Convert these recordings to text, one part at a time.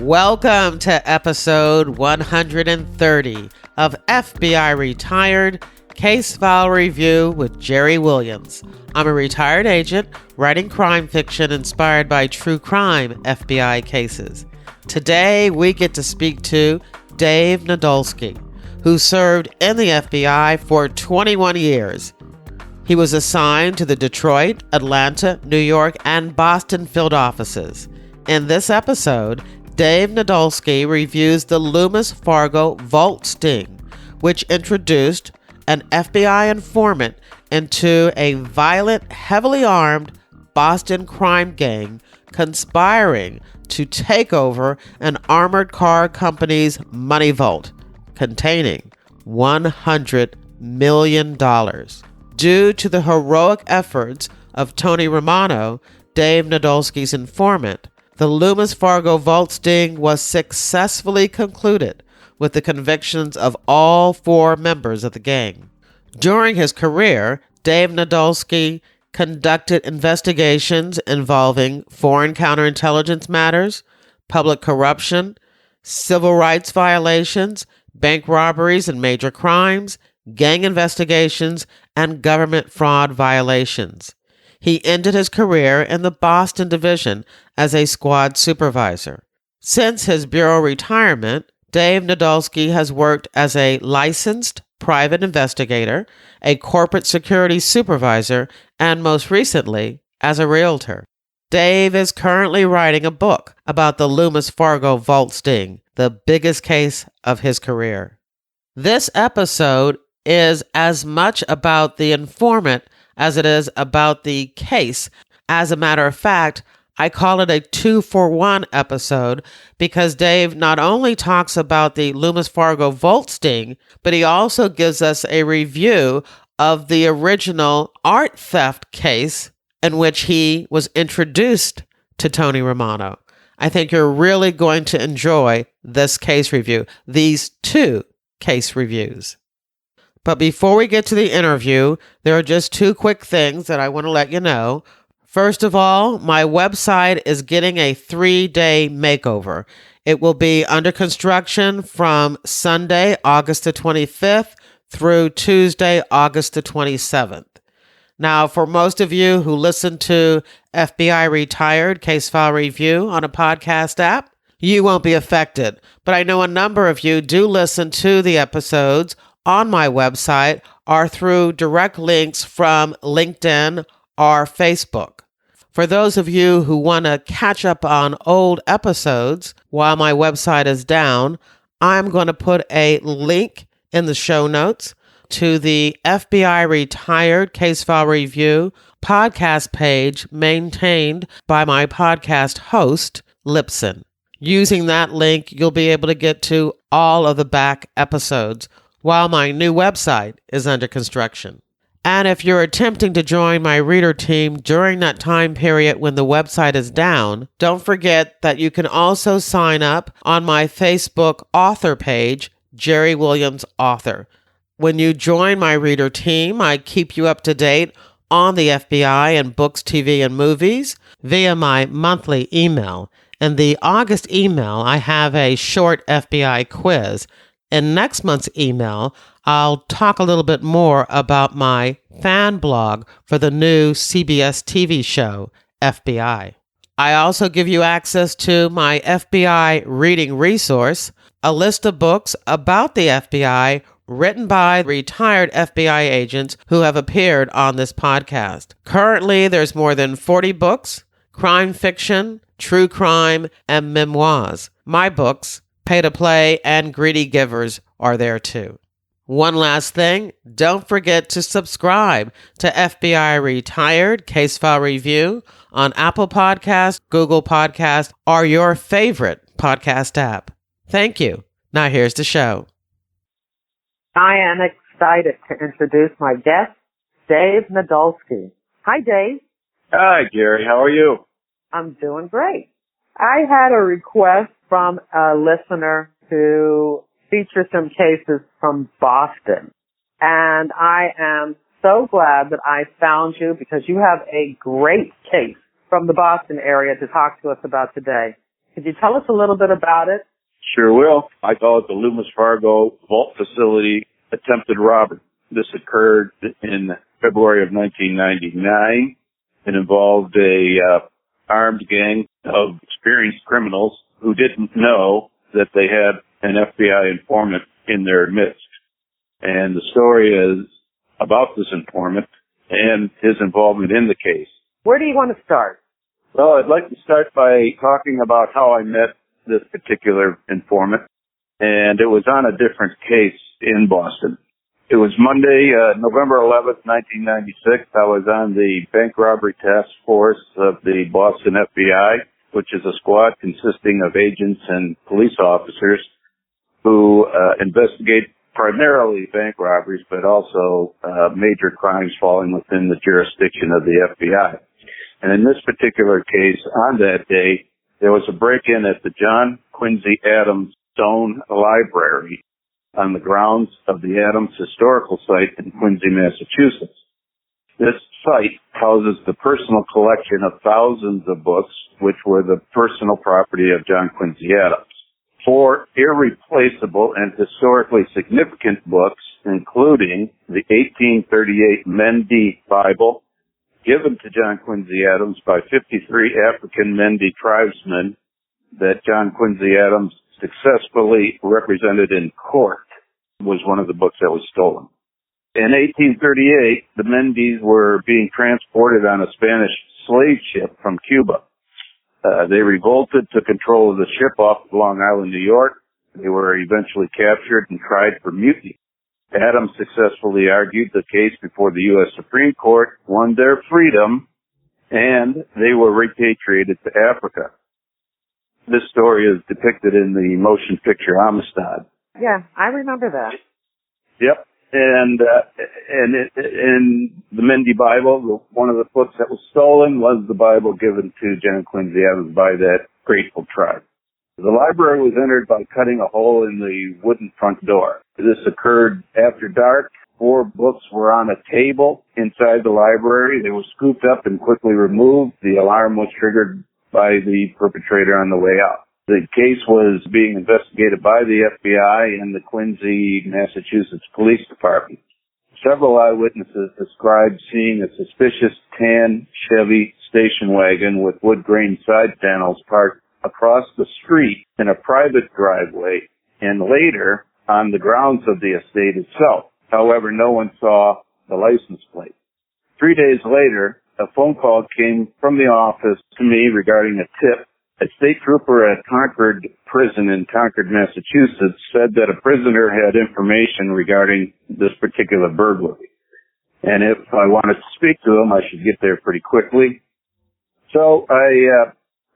Welcome to episode 130 of FBI Retired Case File Review with Jerry Williams. I'm a retired agent writing crime fiction inspired by true crime FBI cases. Today we get to speak to Dave Nadolski, who served in the FBI for 21 years. He was assigned to the Detroit, Atlanta, New York, and Boston field offices. In this episode, Dave Nadolski reviews the Loomis Fargo vault sting, which introduced an FBI informant into a violent, heavily armed Boston crime gang conspiring to take over an armored car company's money vault containing $100 million. Due to the heroic efforts of Tony Romano, Dave Nadolski's informant, the Loomis Fargo vault sting was successfully concluded with the convictions of all four members of the gang. During his career, Dave Nadolski conducted investigations involving foreign counterintelligence matters, public corruption, civil rights violations, bank robberies and major crimes, gang investigations, and government fraud violations. He ended his career in the Boston division as a squad supervisor. Since his bureau retirement, Dave Nadolski has worked as a licensed private investigator, a corporate security supervisor, and most recently, as a realtor. Dave is currently writing a book about the Loomis Fargo vault sting, the biggest case of his career. This episode is as much about the informant as it is about the case. As a matter of fact, I call it a 2-for-1 episode because Dave not only talks about the Loomis Fargo vault sting, but he also gives us a review of the original art theft case in which he was introduced to Tony Romano. I think you're really going to enjoy this case review, these two case reviews. But before we get to the interview, there are just two quick things that I want to let you know. First of all, my website is getting a 3-day makeover. It will be under construction from Sunday, August the 25th through Tuesday, August the 27th. Now, for most of you who listen to FBI Retired Case File Review on a podcast app, you won't be affected. But I know a number of you do listen to the episodes on my website or through direct links from LinkedIn or Facebook. For those of you who want to catch up on old episodes while my website is down, I'm going to put a link in the show notes to the FBI Retired Case File Review podcast page maintained by my podcast host, Lipson. Using that link, you'll be able to get to all of the back episodes while my new website is under construction. And if you're attempting to join my reader team during that time period when the website is down, don't forget that you can also sign up on my Facebook author page, Jerry Williams Author. When you join my reader team, I keep you up to date on the FBI and books, TV, and movies via my monthly email. In the August email, I have a short FBI quiz. In next month's email, I'll talk a little bit more about my fan blog for the new CBS TV show, FBI. I also give you access to my FBI reading resource, a list of books about the FBI written by retired FBI agents who have appeared on this podcast. Currently, there's more than 40 books, crime fiction, true crime, and memoirs. My books, Pay to Play and Greedy Givers, are there too. One last thing, don't forget to subscribe to FBI Retired Case File Review on Apple Podcasts, Google Podcasts, or your favorite podcast app. Thank you. Now here's the show. I am excited to introduce my guest, Dave Nadolski. Hi, Dave. Hi, Jerry. How are you? I'm doing great. I had a request from a listener to feature some cases from Boston. And I am so glad that I found you because you have a great case from the Boston area to talk to us about today. Could you tell us a little bit about it? Sure will. I call it the Loomis Fargo Vault Facility Attempted Robbery. This occurred in February of 1999. It involved a armed gang of experienced criminals who didn't know that they had an FBI informant in their midst. And the story is about this informant and his involvement in the case. Where do you want to start? Well, I'd like to start by talking about how I met this particular informant. And it was on a different case in Boston. It was Monday, November 11th, 1996. I was on the bank robbery task force of the Boston FBI, which is a squad consisting of agents and police officers who investigate primarily bank robberies, but also major crimes falling within the jurisdiction of the FBI. And in this particular case, on that day, there was a break-in at the John Quincy Adams Stone Library on the grounds of the Adams Historical Site in Quincy, Massachusetts. This site houses the personal collection of thousands of books, which were the personal property of John Quincy Adams. 4 irreplaceable and historically significant books, including the 1838 Mendi Bible, given to John Quincy Adams by 53 African Mendi tribesmen that John Quincy Adams successfully represented in court, was one of the books that was stolen. In 1838, the Mendis were being transported on a Spanish slave ship from Cuba. They revolted, took control of the ship off of Long Island, New York. They were eventually captured and tried for mutiny. Adams successfully argued the case before the U.S. Supreme Court, won their freedom, and they were repatriated to Africa. This story is depicted in the motion picture Amistad. Yeah, I remember that. Yep. And in the Mendi Bible, one of the books that was stolen was the Bible given to John Quincy Adams by that grateful tribe. The library was entered by cutting a hole in the wooden front door. This occurred after dark. 4 books were on a table inside the library. They were scooped up and quickly removed. The alarm was triggered by the perpetrator on the way out. The case was being investigated by the FBI and the Quincy, Massachusetts Police Department. Several eyewitnesses described seeing a suspicious tan Chevy station wagon with wood grain side panels parked across the street in a private driveway and later on the grounds of the estate itself. However, no one saw the license plate. 3 days later, a phone call came from the office to me regarding a tip. A state trooper at Concord Prison in Concord, Massachusetts said that a prisoner had information regarding this particular burglary. And if I wanted to speak to him, I should get there pretty quickly. So I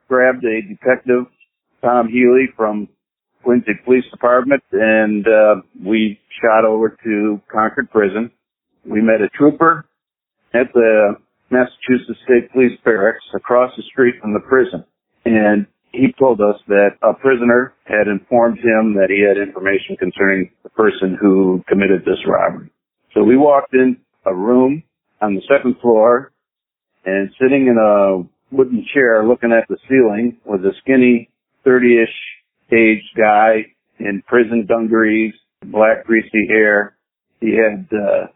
grabbed a detective, Tom Healy, from Quincy Police Department, and we shot over to Concord Prison. We met a trooper at the Massachusetts State Police Barracks across the street from the prison. And he told us that a prisoner had informed him that he had information concerning the person who committed this robbery. So we walked in a room on the 2nd floor, and sitting in a wooden chair looking at the ceiling was a skinny 30-ish aged guy in prison dungarees, black greasy hair. He had a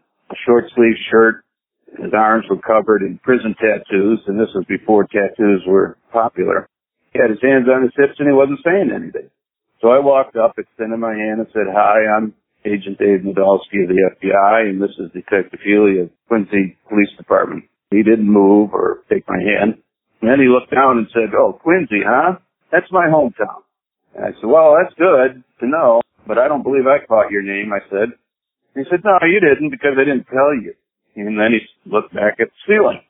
short sleeve shirt. His arms were covered in prison tattoos, and this was before tattoos were popular. He had his hands on his hips, and he wasn't saying anything. So I walked up, extended my hand, and said, "Hi, I'm Agent Dave Nadolski of the FBI, and this is Detective Healy of Quincy Police Department." He didn't move or take my hand. And then he looked down and said, "Oh, Quincy, huh? That's my hometown." And I said, "Well, that's good to know, but I don't believe I caught your name," I said. And he said, "No, you didn't, because I didn't tell you." And then he looked back at the ceiling.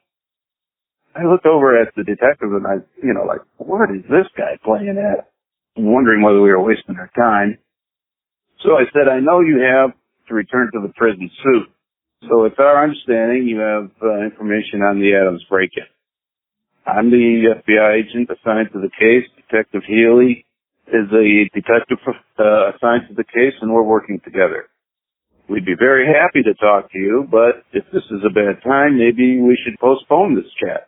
I looked over at the detective and I, like, what is this guy playing at? I'm wondering whether we were wasting our time. So I said, "I know you have to return to the prison soon. So it's our understanding you have information on the Adams break-in." I'm the FBI agent assigned to the case. Detective Healy is a detective assigned to the case, and we're working together. We'd be very happy to talk to you, but if this is a bad time, maybe we should postpone this chat.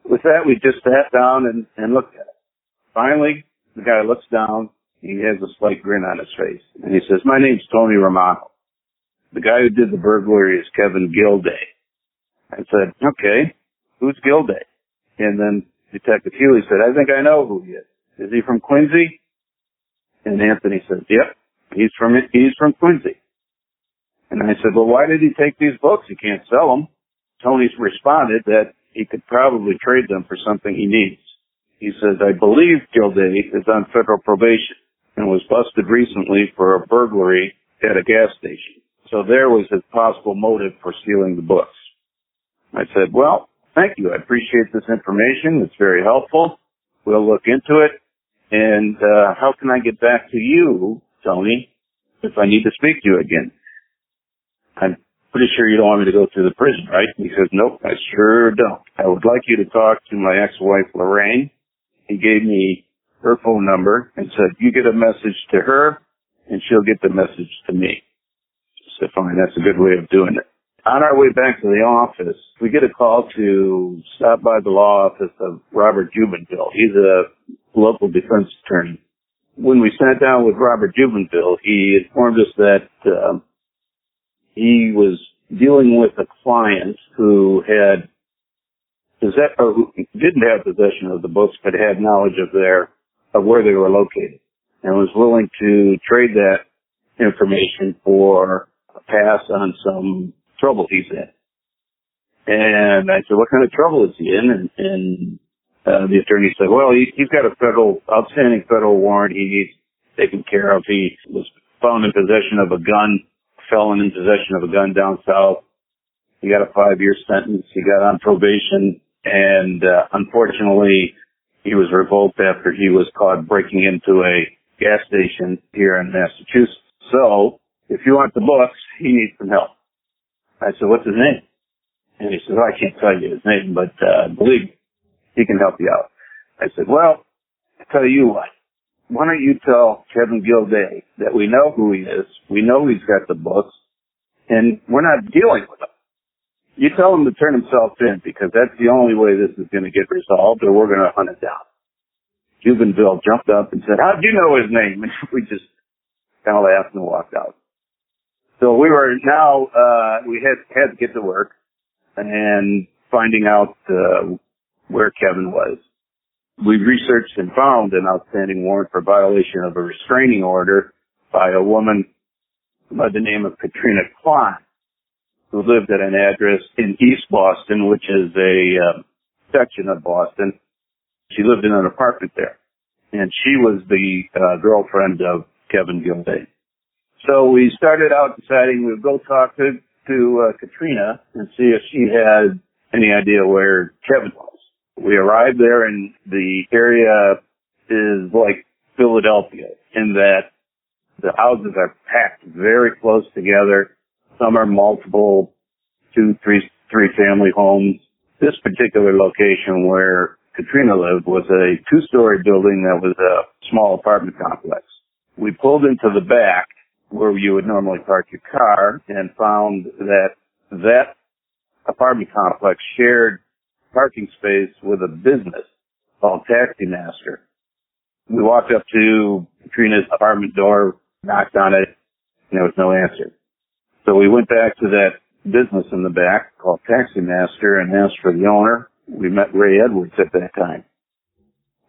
With that, we just sat down and looked at it. Finally, the guy looks down. He has a slight grin on his face. And he says, "My name's Tony Romano. The guy who did the burglary is Kevin Gilday." I said, "Okay, who's Gilday?" And then Detective Healy said, "I think I know who he is. Is he from Quincy?" And Anthony said, "Yep, he's from Quincy." And I said, "Well, why did he take these books? He can't sell them." Tony responded that he could probably trade them for something he needs. He says, "I believe Gilday is on federal probation and was busted recently for a burglary at a gas station. So there was his possible motive for stealing the books." I said, "Well, thank you. I appreciate this information. It's very helpful. We'll look into it. And how can I get back to you, Tony, if I need to speak to you again?" "I'm pretty sure you don't want me to go to the prison, right?" He says, "Nope, I sure don't. I would like you to talk to my ex-wife, Lorraine." He gave me her phone number and said, "You get a message to her, and she'll get the message to me." I said, "Fine, that's a good way of doing it." On our way back to the office, we get a call to stop by the law office of Robert Jubenville. He's a local defense attorney. When we sat down with Robert Jubenville, he informed us that he was dealing with a client who had who didn't have possession of the books, but had knowledge of where they were located, and was willing to trade that information for a pass on some trouble he's in. And I said, "What kind of trouble is he in?" And the attorney said, "Well, he's got a outstanding federal warrant he needs taken care of. He was found in possession of a gun, felon in possession of a gun down south. He got a 5-year sentence. He got on probation. And unfortunately, he was revoked after he was caught breaking into a gas station here in Massachusetts. So if you want the books, he needs some help." I said, "What's his name?" And he said, "Well, I can't tell you his name, but believe me, he can help you out." I said, "Well, I tell you what. Why don't you tell Kevin Gilday that we know who he is, we know he's got the books, and we're not dealing with him. You tell him to turn himself in, because that's the only way this is going to get resolved, or we're going to hunt it down." Jubenville jumped up and said, "How do you know his name?" And we just kind of laughed and walked out. So we were now, we had to get to work and finding out where Kevin was. We researched and found an outstanding warrant for violation of a restraining order by a woman by the name of Katrina Klein, who lived at an address in East Boston, which is a section of Boston. She lived in an apartment there, and she was the girlfriend of Kevin Gilday. So we started out deciding we would go talk to Katrina and see if she had any idea where Kevin was. We arrived there, and the area is like Philadelphia in that the houses are packed very close together. Some are multiple 2, 3 family homes. This particular location where Katrina lived was a 2-story building that was a small apartment complex. We pulled into the back where you would normally park your car and found that apartment complex shared parking space with a business called Taxi Master. We walked up to Katrina's apartment door, knocked on it, and there was no answer. So we went back to that business in the back called Taxi Master and asked for the owner. We met Ray Edwards at that time.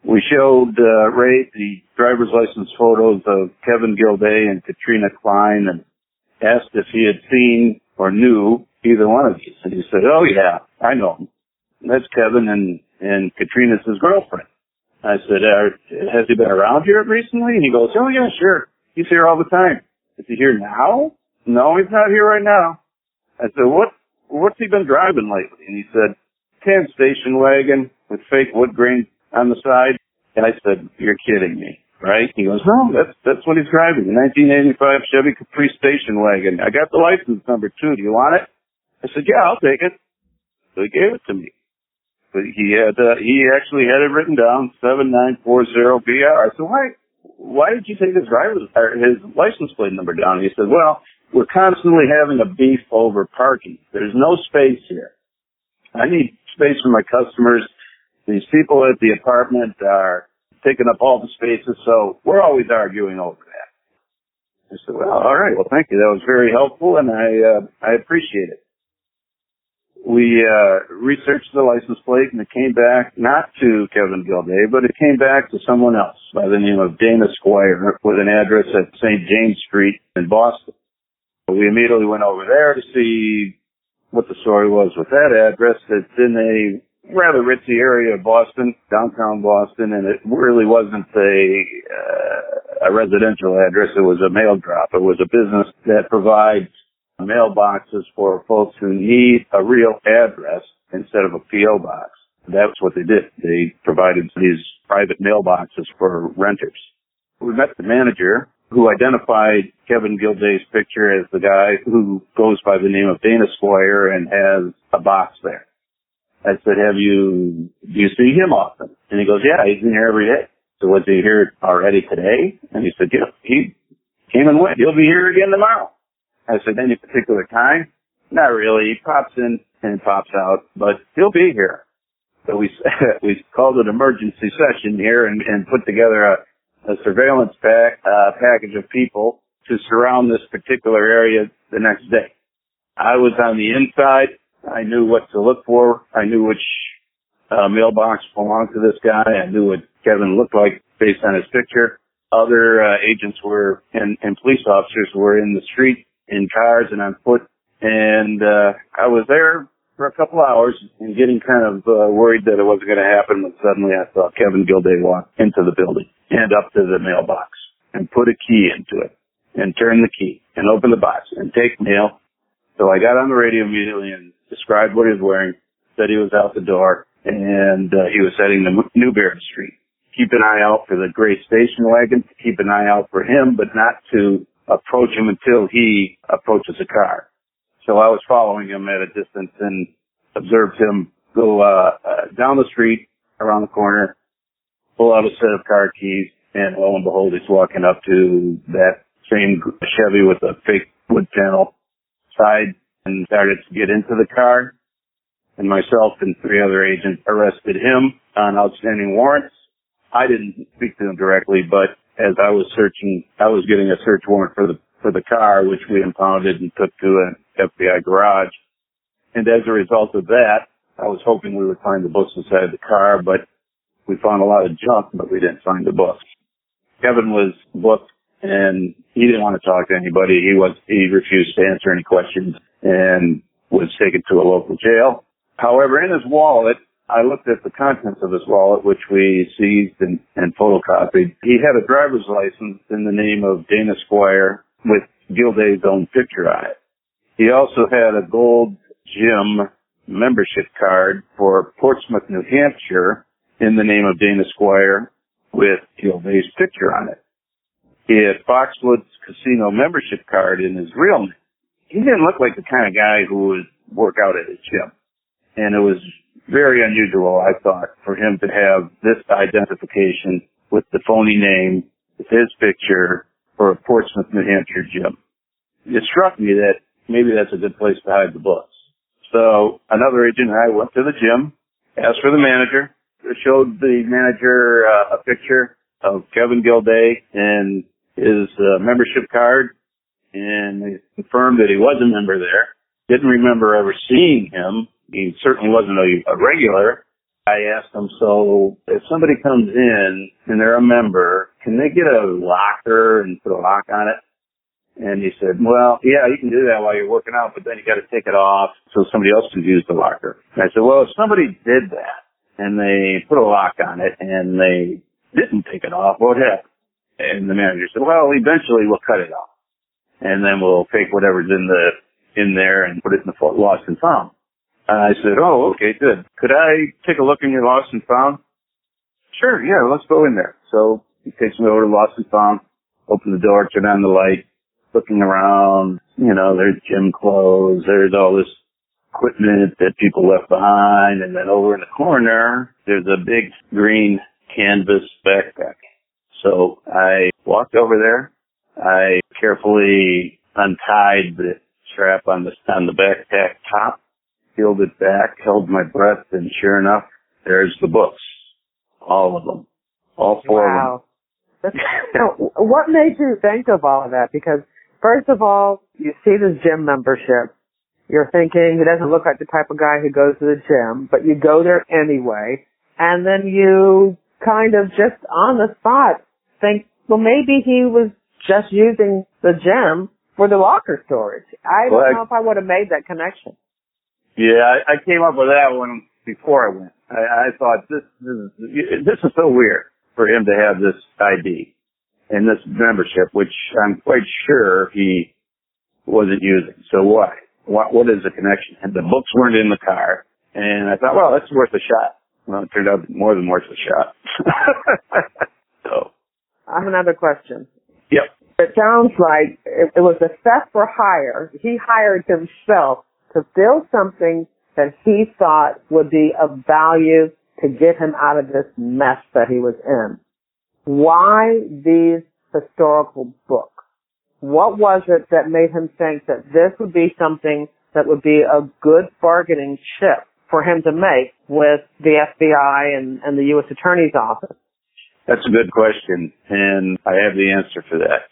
We showed Ray the driver's license photos of Kevin Gilday and Katrina Klein and asked if he had seen or knew either one of these. And he said, "Oh, yeah, I know him. That's Kevin, and Katrina's his girlfriend." I said, "Has he been around here recently?" And he goes, "Oh, yeah, sure. He's here all the time." "Is he here now?" "No, he's not here right now." I said, what's he been driving lately?" And he said, "Tan station wagon with fake wood grain on the side." And I said, "You're kidding me, right?" He goes, "No, that's what he's driving, a 1985 Chevy Capri station wagon. I got the license number too. Do you want it?" I said, "Yeah, I'll take it." So he gave it to me. But he actually had it written down, 7940BR. I said, why did you take his license plate number down? And he said, "Well, we're constantly having a beef over parking. There's no space here. I need space for my customers. These people at the apartment are taking up all the spaces, so we're always arguing over that. I said, well, all right, well, thank you. That was very helpful, and I appreciate it. We researched the license plate, and it came back not to Kevin Gilday, but it came back to someone else by the name of Dana Squire with an address at St. James Street in Boston. We immediately went over there to see what the story was with that address. It's in a rather ritzy area of Boston, downtown Boston, and it really wasn't a residential address. It was a mail drop. It was a business that provides mailboxes for folks who need a real address instead of a P.O. box. That's what they did. They provided these private mailboxes for renters. We met the manager, who identified Kevin Gilday's picture as the guy who goes by the name of Dana Squire and has a box there. I said, do you see him often? And he goes, yeah, he's in here every day. So was he here already today? And he said, yeah, he came and went. He'll be here again tomorrow. I said, any particular time? Not really. He pops in and pops out, but he'll be here. So we called an emergency session here and put together a surveillance package of people to surround this particular area the next day. I was on the inside. I knew what to look for. I knew which mailbox belonged to this guy. I knew what Kevin looked like based on his picture. Other agents were and police officers were in the street, in cars and on foot. And I was there for a couple hours and getting kind of worried that it wasn't going to happen when suddenly I saw Kevin Gilday walk into the building and up to the mailbox and put a key into it and turn the key and open the box and take mail. So I got on the radio immediately and described what he was wearing, said he was out the door, and he was heading to Newberry Street. Keep an eye out for the gray station wagon, keep an eye out for him, but not to approach him until he approaches a car. So I was following him at a distance and observed him go down the street, around the corner, pull out a set of car keys, and lo and behold, he's walking up to that same Chevy with a fake wood panel side and started to get into the car. And myself and 3 other agents arrested him on outstanding warrants. I didn't speak to him directly, but as I was searching, I was getting a search warrant for the car, which we impounded and took to an FBI garage. And as a result of that, I was hoping we would find the books inside the car, but we found a lot of junk, but we didn't find the books. Kevin was booked, and he didn't want to talk to anybody. He refused to answer any questions and was taken to a local jail. However, in his wallet, I looked at the contents of his wallet, which we seized and photocopied. He had a driver's license in the name of Dana Squire with Gilday's own picture on it. He also had a gold gym membership card for Portsmouth, New Hampshire in the name of Dana Squire with Gilday's picture on it. He had Foxwoods Casino membership card in his real name. He didn't look like the kind of guy who would work out at a gym. And it was very unusual, I thought, for him to have this identification with the phony name, with his picture, for a Portsmouth, New Hampshire gym. It struck me that maybe that's a good place to hide the books. So another agent and I went to the gym, asked for the manager, showed the manager a picture of Kevin Gilday and his membership card, and they confirmed that he was a member there. Didn't remember ever seeing him. He certainly wasn't a regular. I asked him, so if somebody comes in and they're a member, can they get a locker and put a lock on it? And he said, well, yeah, you can do that while you're working out, but then you got to take it off so somebody else can use the locker. And I said, well, if somebody did that and they put a lock on it and they didn't take it off, what would happen? And the manager said, well, eventually we'll cut it off. And then we'll take whatever's in there and put it in the lost and found. I said, oh, okay, good. Could I take a look in your lost and found? Sure, yeah, let's go in there. So he takes me over to lost and found, open the door, turn on the light, looking around, there's gym clothes, there's all this equipment that people left behind, and then over in the corner, there's a big green canvas backpack. So I walked over there. I carefully untied the strap on the backpack top, peeled it back, held my breath, and sure enough, there's the books. All of them. All four of them. Now, what made you think of all of that? Because, first of all, you see this gym membership. You're thinking he doesn't look like the type of guy who goes to the gym, but you go there anyway. And then you kind of just on the spot think, well, maybe he was just using the gym for the locker storage. I don't know if I would have made that connection. Yeah, I came up with that one before I went. I thought this is so weird for him to have this ID and this membership, which I'm quite sure he wasn't using. So why? What is the connection? And the books weren't in the car, and I thought, well, that's worth a shot. Well, it turned out more than worth a shot. So, I have another question. Yep. It sounds like it was a theft for hire. He hired himself to build something that he thought would be of value to get him out of this mess that he was in. Why these historical books? What was it that made him think that this would be something that would be a good bargaining chip for him to make with the FBI and the U.S. Attorney's Office? That's a good question, and I have the answer for that.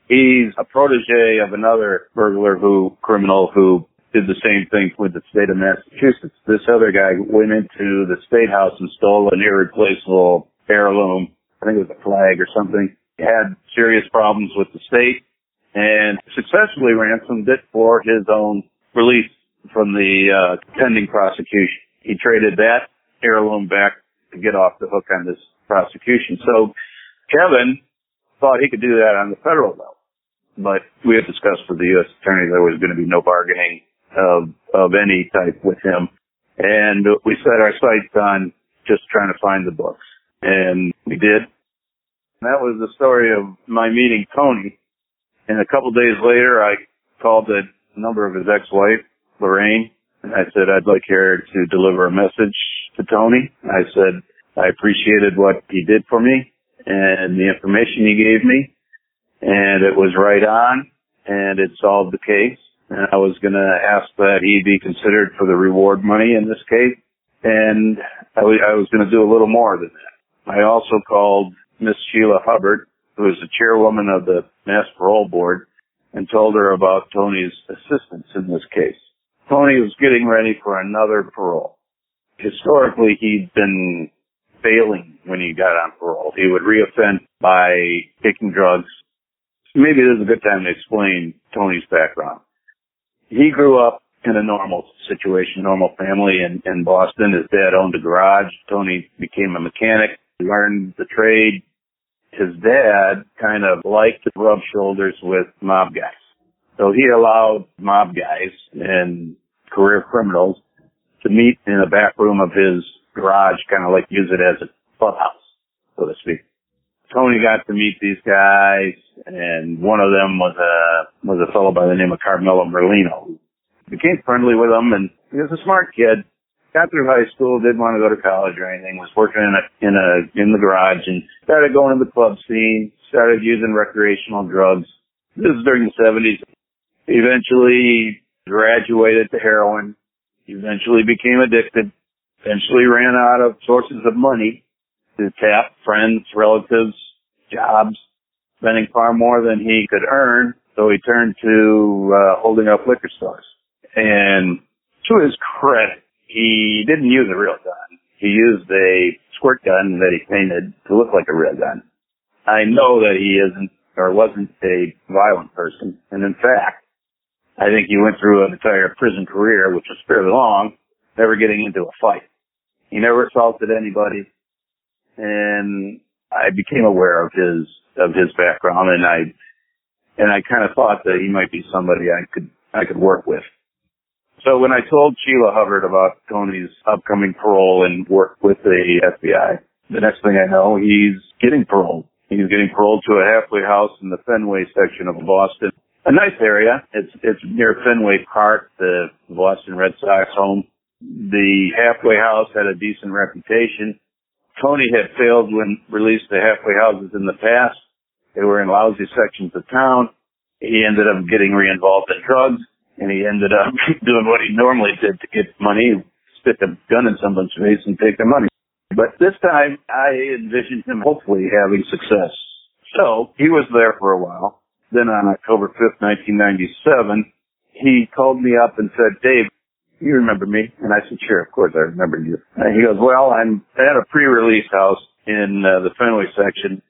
He's a protege of another criminal who did the same thing with the state of Massachusetts. This other guy went into the state house and stole an irreplaceable heirloom. I think it was a flag or something. He had serious problems with the state and successfully ransomed it for his own release from the pending prosecution. He traded that heirloom back to get off the hook on this prosecution. So Kevin thought he could do that on the federal level. But we had discussed with the U.S. Attorney there was going to be no bargaining of any type with him. And we set our sights on just trying to find the books. And we did. And that was the story of my meeting Tony. And a couple days later, I called the number of his ex-wife, Lorraine, and I said, I'd like her to deliver a message to Tony. I said, I appreciated what he did for me and the information he gave me. And it was right on, and it solved the case. And I was going to ask that he be considered for the reward money in this case. And I was going to do a little more than that. I also called Miss Sheila Hubbard, who is the chairwoman of the Mass Parole Board, and told her about Tony's assistance in this case. Tony was getting ready for another parole. Historically, he'd been failing when he got on parole. He would reoffend by taking drugs. Maybe this is a good time to explain Tony's background. He grew up in a normal situation, normal family in Boston. His dad owned a garage. Tony became a mechanic, learned the trade. His dad kind of liked to rub shoulders with mob guys. So he allowed mob guys and career criminals to meet in the back room of his garage, kind of like use it as a clubhouse, so to speak. Tony got to meet these guys, and one of them was a fellow by the name of Carmelo Merlino. Became friendly with him, and he was a smart kid. Got through high school, didn't want to go to college or anything, was working in the garage, and started going to the club scene, started using recreational drugs. This is during the 70s. Eventually graduated to heroin, eventually became addicted, eventually ran out of sources of money to tap friends, relatives, jobs, spending far more than he could earn, so he turned to holding up liquor stores. And to his credit, he didn't use a real gun. He used a squirt gun that he painted to look like a real gun. I know that he isn't or wasn't a violent person. And in fact, I think he went through an entire prison career, which was fairly long, never getting into a fight. He never assaulted anybody. And I became aware of his background, and I kind of thought that he might be somebody I could work with. So when I told Sheila Hubbard about Tony's upcoming parole and work with the FBI, the next thing I know, he's getting paroled. He's getting paroled to a halfway house in the Fenway section of Boston. A nice area. It's near Fenway Park, the Boston Red Sox home. The halfway house had a decent reputation. Tony had failed when released to halfway houses in the past. They were in lousy sections of town. He ended up getting re-involved in drugs, and he ended up doing what he normally did to get money, stick a gun in someone's face and take their money. But this time, I envisioned him hopefully having success. So he was there for a while. Then on October 5th, 1997, he called me up and said, Dave, you remember me? And I said, sure, of course I remember you. And he goes, well, I'm at a pre-release house in the Fenway section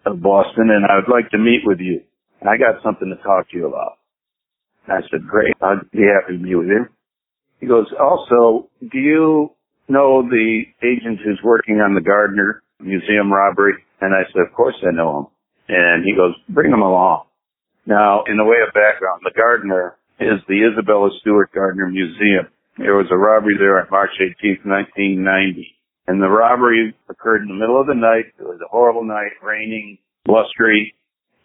of Boston, and I would like to meet with you. I got something to talk to you about. I said, great, I'd be happy to meet with you. He goes, also, do you know the agent who's working on the Gardner Museum robbery? And I said, of course I know him. And he goes, bring him along. Now, in the way of background, the Gardner is the Isabella Stewart Gardner Museum. There was a robbery there on March 18th, 1990. And the robbery occurred in the middle of the night. It was a horrible night, raining, blustery,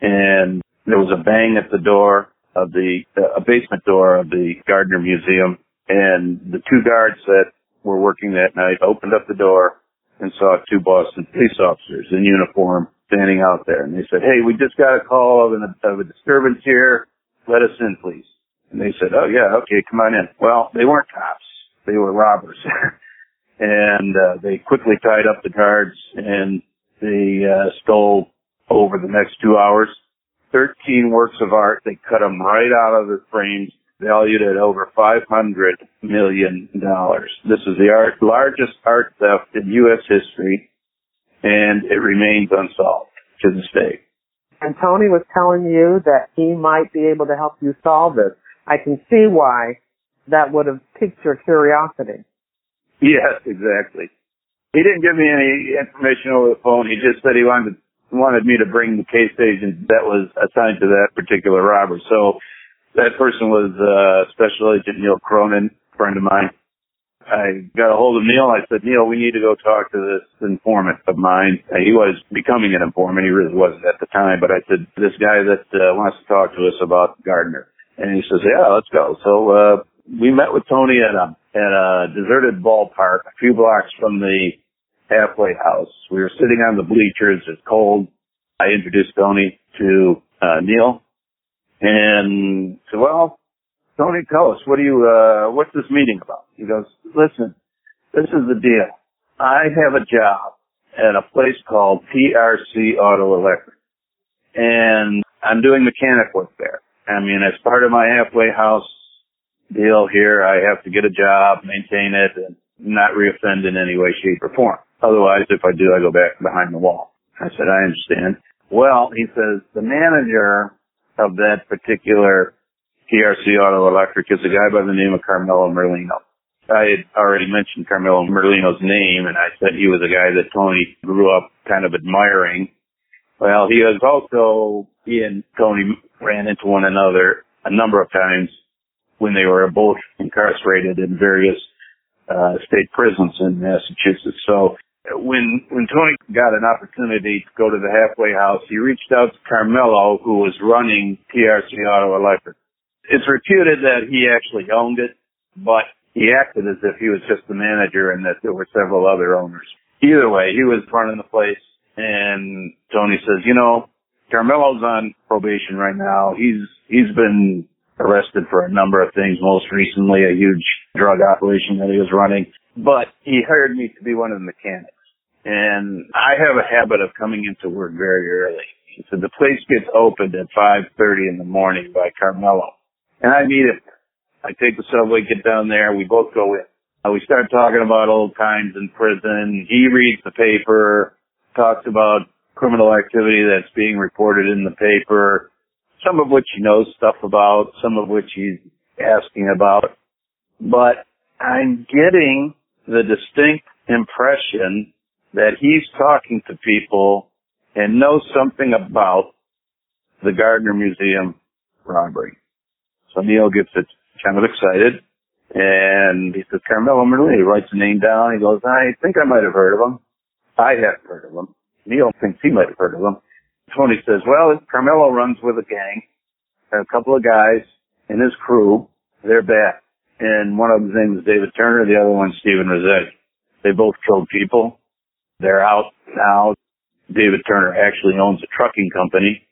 and there was a bang at the door of a basement door of the Gardner Museum. And the two guards that were working that night opened up the door and saw two Boston police officers in uniform standing out there. And they said, hey, we just got a call of a disturbance here. Let us in, please. And they said, oh, yeah, okay, come on in. Well, they weren't cops. They were robbers. And they quickly tied up the guards, and they stole, over the next 2 hours, 13 works of art. They cut them right out of the frames, valued at over $500 million. This is the largest art theft in U.S. history, and it remains unsolved to this day. And Tony was telling you that he might be able to help you solve this. I can see why that would have piqued your curiosity. Yes, exactly. He didn't give me any information over the phone. He just said he wanted me to bring the case agent that was assigned to that particular robber. So that person was Special Agent Neil Cronin, a friend of mine. I got a hold of Neil. I said, Neil, we need to go talk to this informant of mine. He was becoming an informant. He really wasn't at the time. But I said, this guy that wants to talk to us about Gardner. And he says, yeah, let's go. So we met with Tony at a deserted ballpark a few blocks from the halfway house. We were sitting on the bleachers. It's cold. I introduced Tony to Neil. And said, well, Tony, tell us, what's this meeting about? He goes, listen, this is the deal. I have a job at a place called PRC Auto Electric, and I'm doing mechanic work there. I mean, as part of my halfway house deal here, I have to get a job, maintain it, and not reoffend in any way, shape, or form. Otherwise, if I do, I go back behind the wall. I said, I understand. Well, he says, the manager of that particular PRC Auto Electric is a guy by the name of Carmelo Merlino. I had already mentioned Carmelo Merlino's name, and I said he was a guy that Tony grew up kind of admiring. Well, he and Tony ran into one another a number of times when they were both incarcerated in various state prisons in Massachusetts. So when Tony got an opportunity to go to the halfway house, he reached out to Carmelo, who was running PRC Auto Electric. It's reputed that he actually owned it, but he acted as if he was just the manager and that there were several other owners. Either way, he was running the place, and Tony says, Carmelo's on probation right now. He's been arrested for a number of things, most recently a huge drug operation that he was running, but he hired me to be one of the mechanics. And I have a habit of coming into work very early. He said the place gets opened at 5:30 in the morning by Carmelo. And I meet him. I take the subway, get down there, we both go in. We start talking about old times in prison. He reads the paper, talks about criminal activity that's being reported in the paper, some of which he knows stuff about, some of which he's asking about. But I'm getting the distinct impression that he's talking to people and knows something about the Gardner Museum robbery. So Neil gets kind of excited, and he says, Carmelo Merlino. He writes the name down. He goes, I think I might have heard of him. I haven't heard of him. Neil thinks he might have heard of him. Tony says, well, Carmelo runs with a gang, a couple of guys and his crew. They're bad. And one of them's name is David Turner. The other one's Stephen Rossetti. They both killed people. They're out now. David Turner actually owns a trucking company,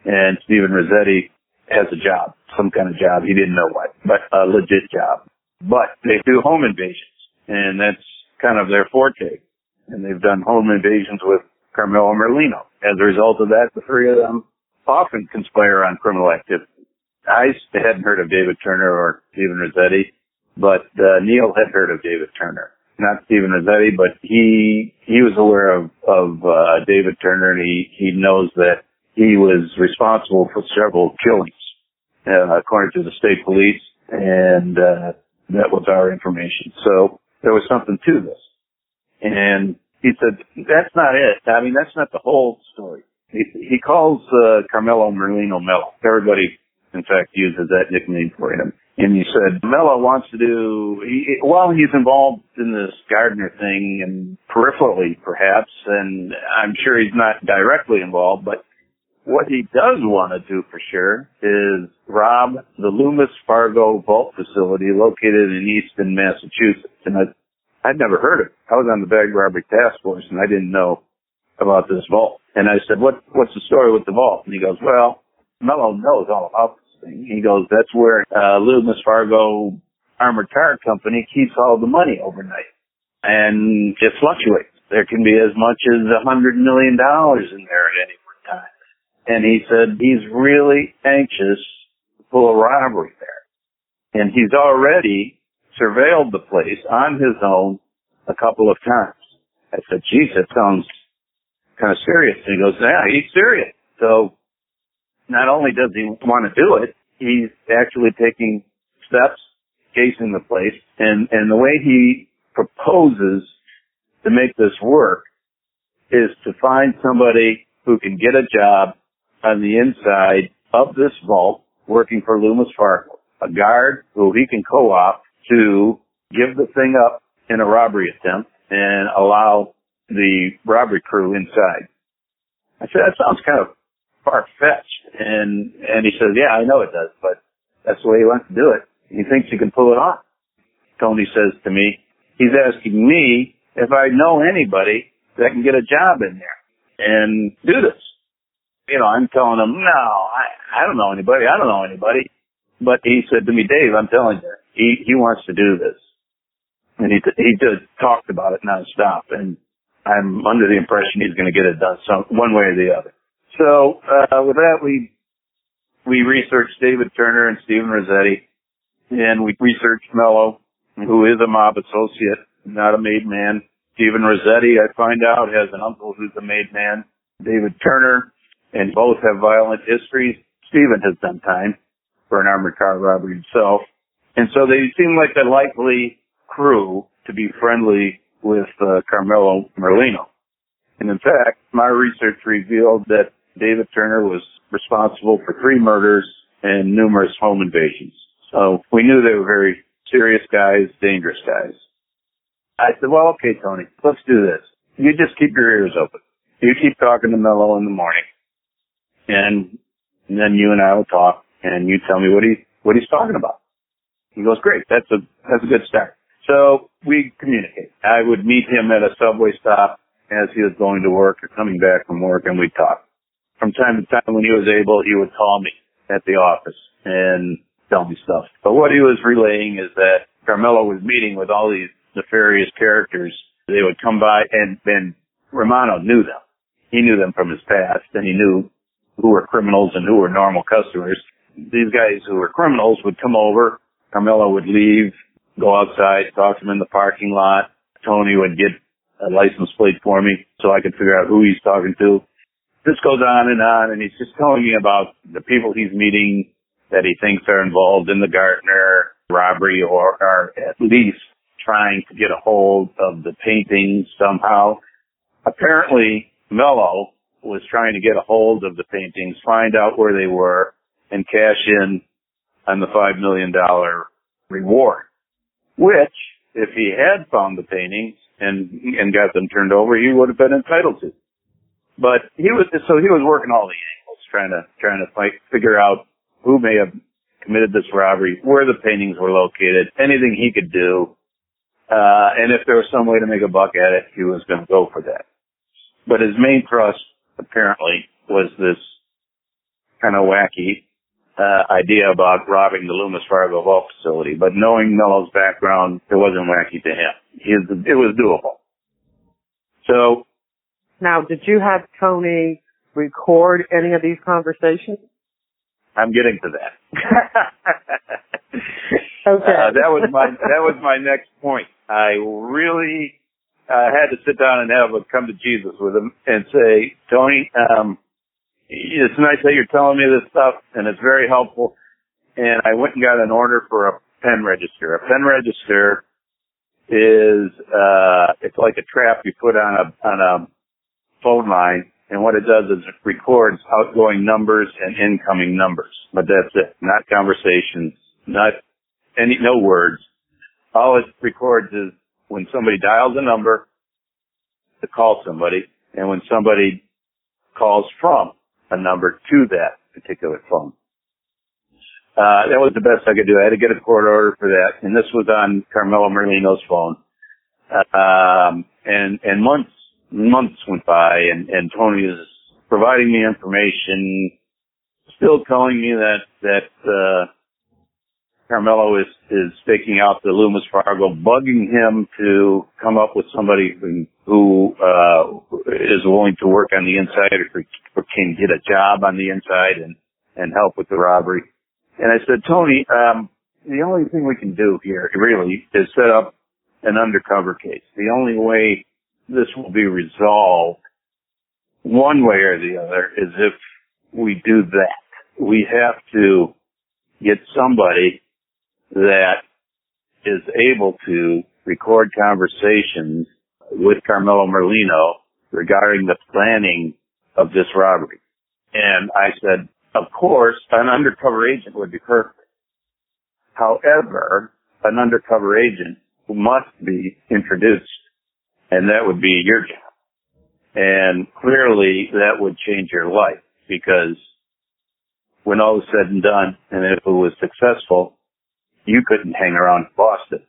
and Stephen Rossetti has a job, some kind of job. He didn't know what, but a legit job. But they do home invasions, and that's kind of their forte. and they've done home invasions with Carmelo Merlino. As a result of that, the three of them often conspire on criminal activity. I hadn't heard of David Turner or Stephen Rossetti, but Neil had heard of David Turner. Not Stephen Rossetti, but he was aware of David Turner, and he knows that he was responsible for several killings, according to the state police, and that was our information. So there was something to this. And he said, that's not it. I mean, that's not the whole story. He calls Carmelo Merlino Mello. Everybody, in fact, uses that nickname for him. And he said, Mello wants to he's involved in this Gardner thing, and peripherally, perhaps, and I'm sure he's not directly involved, but what he does want to do for sure is rob the Loomis Fargo vault facility located in Easton, Massachusetts. And I'd never heard of it. I was on the bag robbery task force, and I didn't know about this vault. And I said, what's the story with the vault? And he goes, well, Mello knows all about this thing. He goes, that's where Loomis Fargo Armored Car Company keeps all the money overnight. And it fluctuates. There can be as much as $100 million in there at any one time. And he said he's really anxious to pull a robbery there. And he's already surveilled the place on his own a couple of times. I said, geez, that sounds kind of serious. And he goes, yeah, he's serious. So not only does he want to do it, he's actually taking steps, casing the place. And the way he proposes to make this work is to find somebody who can get a job on the inside of this vault working for Loomis Fargo, a guard who he can co-opt to give the thing up in a robbery attempt and allow the robbery crew inside. I said, that sounds kind of far-fetched. And he says, yeah, I know it does, but that's the way he wants to do it. He thinks he can pull it off. Tony says to me, he's asking me if I know anybody that can get a job in there and do this. You know, I'm telling him, no, I don't know anybody. I don't know anybody. But he said to me, Dave, I'm telling you, he wants to do this. And he just talked about it nonstop. And I'm under the impression he's going to get it done one way or the other. So, with that, we researched David Turner and Stephen Rossetti. And we researched Mello, who is a mob associate, not a made man. Stephen Rossetti, I find out, has an uncle who's a made man. David Turner, and both have violent histories. Stephen has done time for an armored car robbery himself. And so they seem like a likely crew to be friendly with Carmelo Merlino. And in fact, my research revealed that David Turner was responsible for 3 murders and numerous home invasions. So we knew they were very serious guys, dangerous guys. I said, well, okay, Tony, let's do this. You just keep your ears open. You keep talking to Mello in the morning. And then you and I will talk, and you tell me what he's talking about. He goes, great, that's a good start. So we communicate. I would meet him at a subway stop as he was going to work or coming back from work, and we'd talk. From time to time, when he was able, he would call me at the office and tell me stuff. But what he was relaying is that Carmelo was meeting with all these nefarious characters. They would come by, and Romano knew them. He knew them from his past, and he knew who were criminals and who were normal customers. These guys who were criminals would come over. Carmelo would leave, go outside, talk to him in the parking lot. Tony would get a license plate for me so I could figure out who he's talking to. This goes on, and he's just telling me about the people he's meeting that he thinks are involved in the Gardner robbery or are at least trying to get a hold of the paintings somehow. Apparently, Mello was trying to get a hold of the paintings, find out where they were, and cash in on the $5 million reward, which, if he had found the paintings and got them turned over, he would have been entitled to. But he was working all the angles, trying to figure out who may have committed this robbery, where the paintings were located, anything he could do, and if there was some way to make a buck at it, he was going to go for that. But his main thrust, apparently, was this kind of wacky idea about robbing the Loomis Fargo vault facility. But knowing Mello's background, it wasn't wacky to him. It was doable. So now, did you have Tony record any of these conversations? I'm getting to that. Okay. That was my next point. I really had to sit down and have a come to Jesus with him and say, Tony, it's nice that you're telling me this stuff, and it's very helpful. And I went and got an order for a pen register. A pen register is it's like a trap you put on a phone line, and what it does is it records outgoing numbers and incoming numbers. But that's it. Not conversations, no words. All it records is when somebody dials a number to call somebody, and when somebody calls from a number to that particular phone. That was the best I could do. I had to get a court order for that, and this was on Carmelo Merlino's phone. And months went by, and Tony is providing me information, still telling me that Carmelo is staking out the Loomis Fargo, bugging him to come up with somebody who is willing to work on the inside or can get a job on the inside and help with the robbery. And I said, Tony, the only thing we can do here really is set up an undercover case. The only way this will be resolved one way or the other is if we do that. We have to get somebody that is able to record conversations with Carmelo Merlino regarding the planning of this robbery. And I said, of course, an undercover agent would be perfect. However, an undercover agent must be introduced, and that would be your job. And clearly that would change your life, because when all was said and done, and if it was successful, you couldn't hang around Boston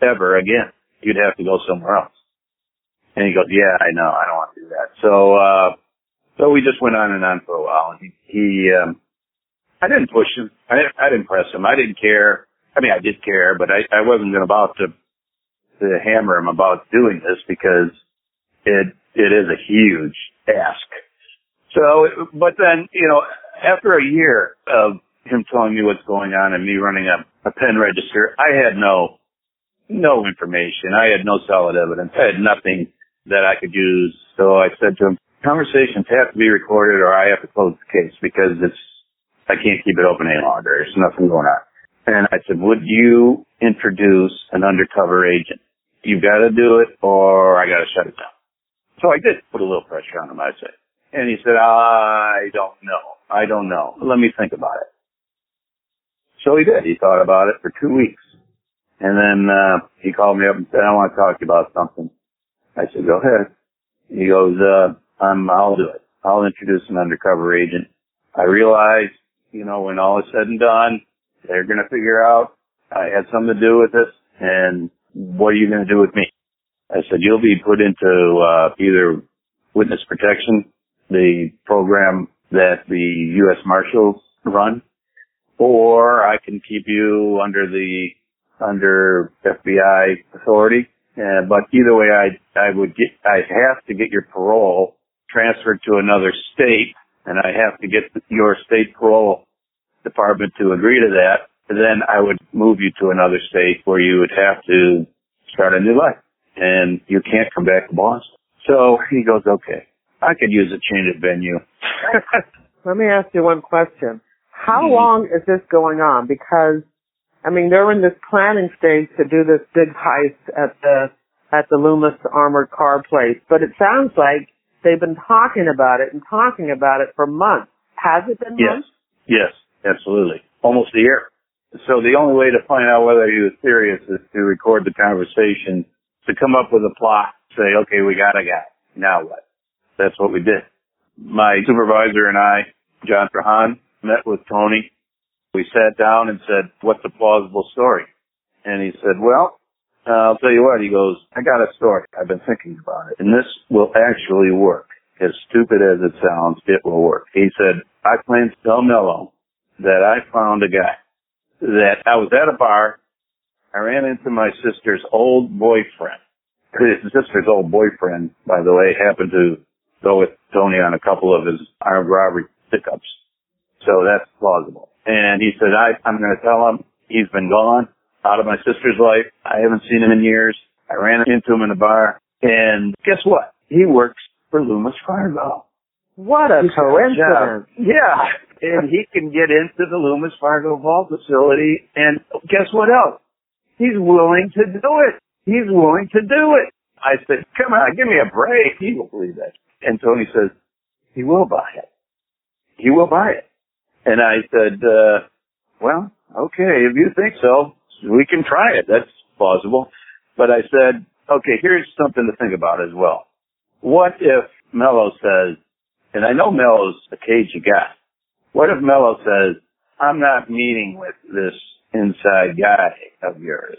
ever again. You'd have to go somewhere else. And he goes, yeah, I know. I don't want to do that. So we just went on and on for a while. And I didn't push him. I didn't press him. I didn't care. I mean, I did care, but I wasn't about to hammer him about doing this, because it is a huge ask. So, but then, after a year of him telling me what's going on and me running a pen register, I had no information. I had no solid evidence. I had nothing that I could use. So I said to him, conversations have to be recorded or I have to close the case, because I can't keep it open any longer. There's nothing going on. And I said, would you introduce an undercover agent? You got to do it or I got to shut it down. So I did put a little pressure on him, I said. And he said, I don't know. Let me think about it. So he did. He thought about it for 2 weeks. And then he called me up and said, I want to talk to you about something. I said, go ahead. He goes, I'll do it. I'll introduce an undercover agent. I realized, when all is said and done, they're going to figure out I had something to do with this, and what are you going to do with me? I said, you'll be put into either witness protection, the program that the U.S. Marshals run, or I can keep you under FBI authority. But either way, I have to get your parole transferred to another state, and I have to get your state parole department to agree to that. And then I would move you to another state where you would have to start a new life, and you can't come back to Boston. So he goes, okay, I could use a change of venue. Let me ask you one question. How long is this going on? Because, they're in this planning stage to do this big heist at the Loomis armored car place, but it sounds like they've been talking about it for months. Has it been months? Yes, absolutely. Almost a year. So the only way to find out whether he was serious is to record the conversation, to come up with a plot, say, okay, we got a guy. Now what? That's what we did. My supervisor and I, John Trahan, met with Tony. We sat down and said, what's a plausible story? And he said, well, I'll tell you what. He goes, I got a story. I've been thinking about it, and this will actually work. As stupid as it sounds, it will work. He said, I plan to tell Mello that I found a guy, that I was at a bar. I ran into my sister's old boyfriend, His sister's old boyfriend, by the way, happened to go with Tony on a couple of his armed robbery pickups. So that's plausible. And he said, I'm going to tell him he's been gone out of my sister's life. I haven't seen him in years. I ran into him in a bar. And guess what? He works for Loomis Fargo. What a coincidence. Yeah. And he can get into the Loomis Fargo vault facility. And guess what else? He's willing to do it. He's willing to do it. I said, come on, give me a break. He will believe that. And Tony says, he will buy it. He will buy it. And I said, well, okay, if you think so, we can try it. That's plausible. But I said, okay, here's something to think about as well. What if Mello says, and I know Mello's a cagey guy, what if Mello says, I'm not meeting with this inside guy of yours.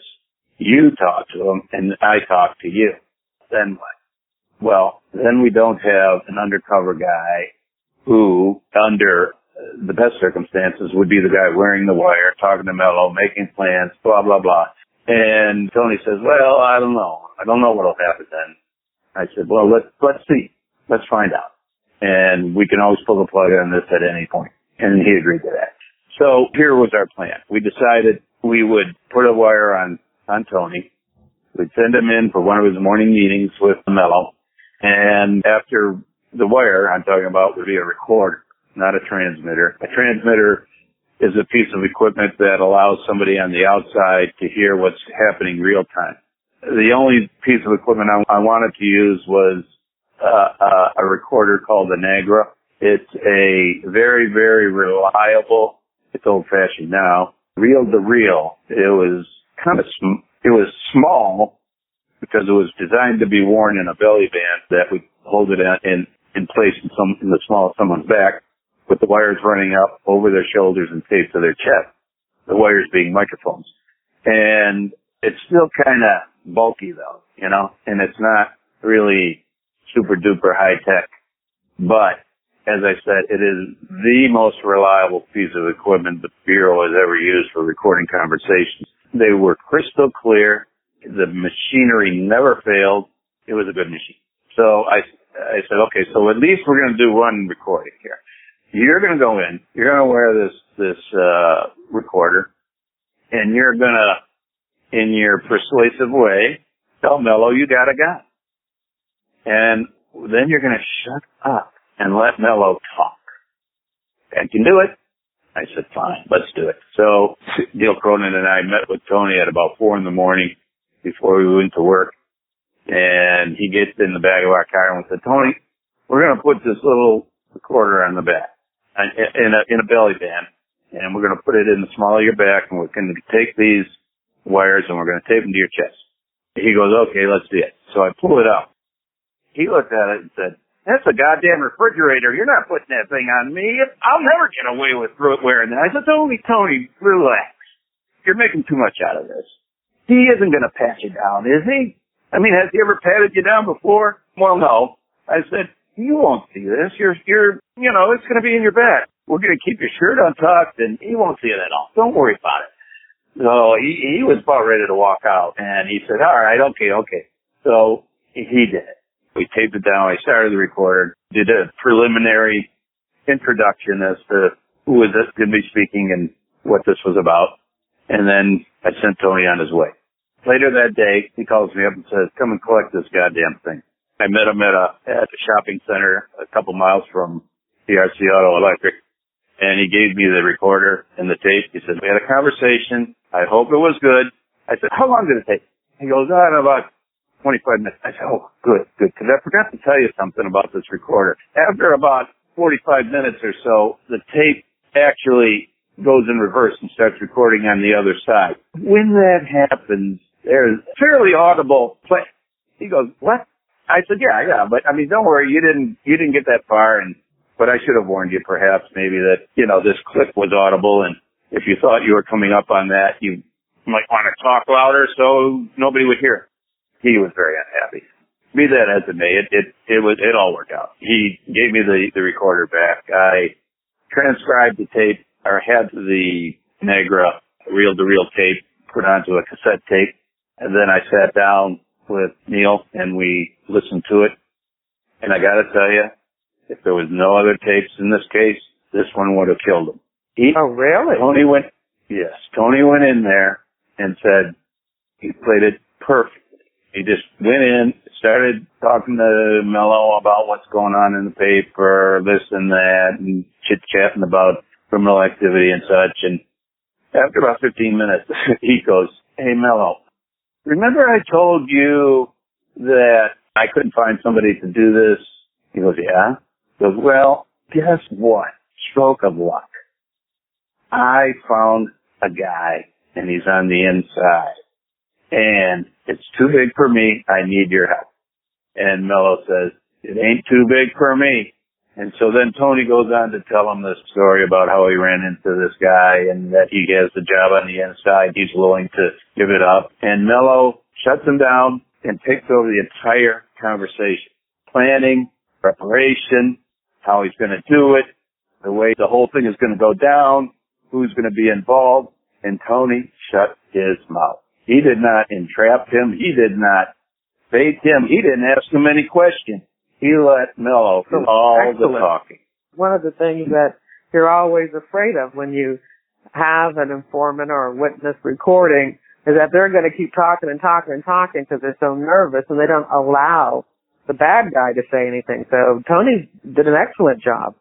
You talk to him, and I talk to you. Then what? Well, then we don't have an undercover guy who, under the best circumstances, would be the guy wearing the wire, talking to Mello, making plans, blah, blah, blah. And Tony says, well, I don't know. I don't know what'll happen then. I said, well, let's see. Let's find out. And we can always pull the plug on this at any point. And he agreed to that. So here was our plan. We decided we would put a wire on Tony. We'd send him in for one of his morning meetings with Mello. And after the wire I'm talking about would be a recorder, not a transmitter. A transmitter is a piece of equipment that allows somebody on the outside to hear what's happening real time. The only piece of equipment I wanted to use was a recorder called the Nagra. It's a very, very reliable, it's old-fashioned now, reel-to-reel. It was it was small because it was designed to be worn in a belly band that would hold it in place in the small of someone's back, with the wires running up over their shoulders and taped to their chest, the wires being microphones. And it's still kind of bulky though, and it's not really super duper high tech. But as I said, it is the most reliable piece of equipment the Bureau has ever used for recording conversations. They were crystal clear. The machinery never failed. It was a good machine. So I said, okay, so at least we're going to do one recording here. You're going to go in, you're going to wear this recorder, and you're going to, in your persuasive way, tell Mello you got a gun. And then you're going to shut up and let Mello talk. I can do it. I said, fine, let's do it. So Neil Cronin and I met with Tony at about 4 a.m. before we went to work. And he gets in the back of our car and we said, Tony, we're going to put this little recorder on the back in a belly band. And we're going to put it in the small of your back and we're going to take these wires and we're going to tape them to your chest. He goes, okay, let's do it. So I pull it out. He looked at it and said, that's a goddamn refrigerator. You're not putting that thing on me. I'll never get away with wearing that. I said, Tony, relax. You're making too much out of this. He isn't going to pat you down, is he? I mean, has he ever patted you down before? Well, no. I said, you won't see this. It's going to be in your back. We're going to keep your shirt untucked and he won't see it at all. Don't worry about it. So he was about ready to walk out and he said, all right, okay. So he did it. We taped it down. I started the recorder, did a preliminary introduction as to who was going to be speaking and what this was about. And then I sent Tony on his way. Later that day, he calls me up and says, come and collect this goddamn thing. I met him at a shopping center a couple miles from PRC Auto Electric. And he gave me the recorder and the tape. He said, we had a conversation. I hope it was good. I said, how long did it take? He goes, about 25 minutes. I said, oh, good. Because I forgot to tell you something about this recorder. After about 45 minutes or so, the tape actually goes in reverse and starts recording on the other side. When that happens, there's fairly audible play. He goes, what? I said, yeah, but I mean, don't worry, you didn't get that far, but I should have warned you perhaps maybe that, this clip was audible, and if you thought you were coming up on that, you might want to talk louder so nobody would hear it. He was very unhappy. Be that as it may, it all worked out. He gave me the recorder back. I transcribed the tape, or had the Nagra reel-to-reel tape put onto a cassette tape, and then I sat down with Neil, and we listened to it. And I got to tell you, if there was no other tapes in this case, this one would have killed him. Oh, really? Tony went in there and said he played it perfectly. He just went in, started talking to Mello about what's going on in the paper, this and that, and chit-chatting about criminal activity and such. And after about 15 minutes, he goes, "Hey, Mello, remember I told you that I couldn't find somebody to do this?" He goes, "Yeah." He goes, "Well, guess what? Stroke of luck. I found a guy, and he's on the inside. And it's too big for me. I need your help." And Mello says, "It ain't too big for me." And so then Tony goes on to tell him this story about how he ran into this guy and that he has the job on the inside. He's willing to give it up. And Mello shuts him down and takes over the entire conversation. Planning, preparation, how he's going to do it, the way the whole thing is going to go down, who's going to be involved. And Tony shut his mouth. He did not entrap him. He did not bait him. He didn't ask him any questions. He let Mello do all the talking. One of the things that you're always afraid of when you have an informant or a witness recording is that they're going to keep talking and talking and talking because they're so nervous and they don't allow the bad guy to say anything. So Tony did an excellent job.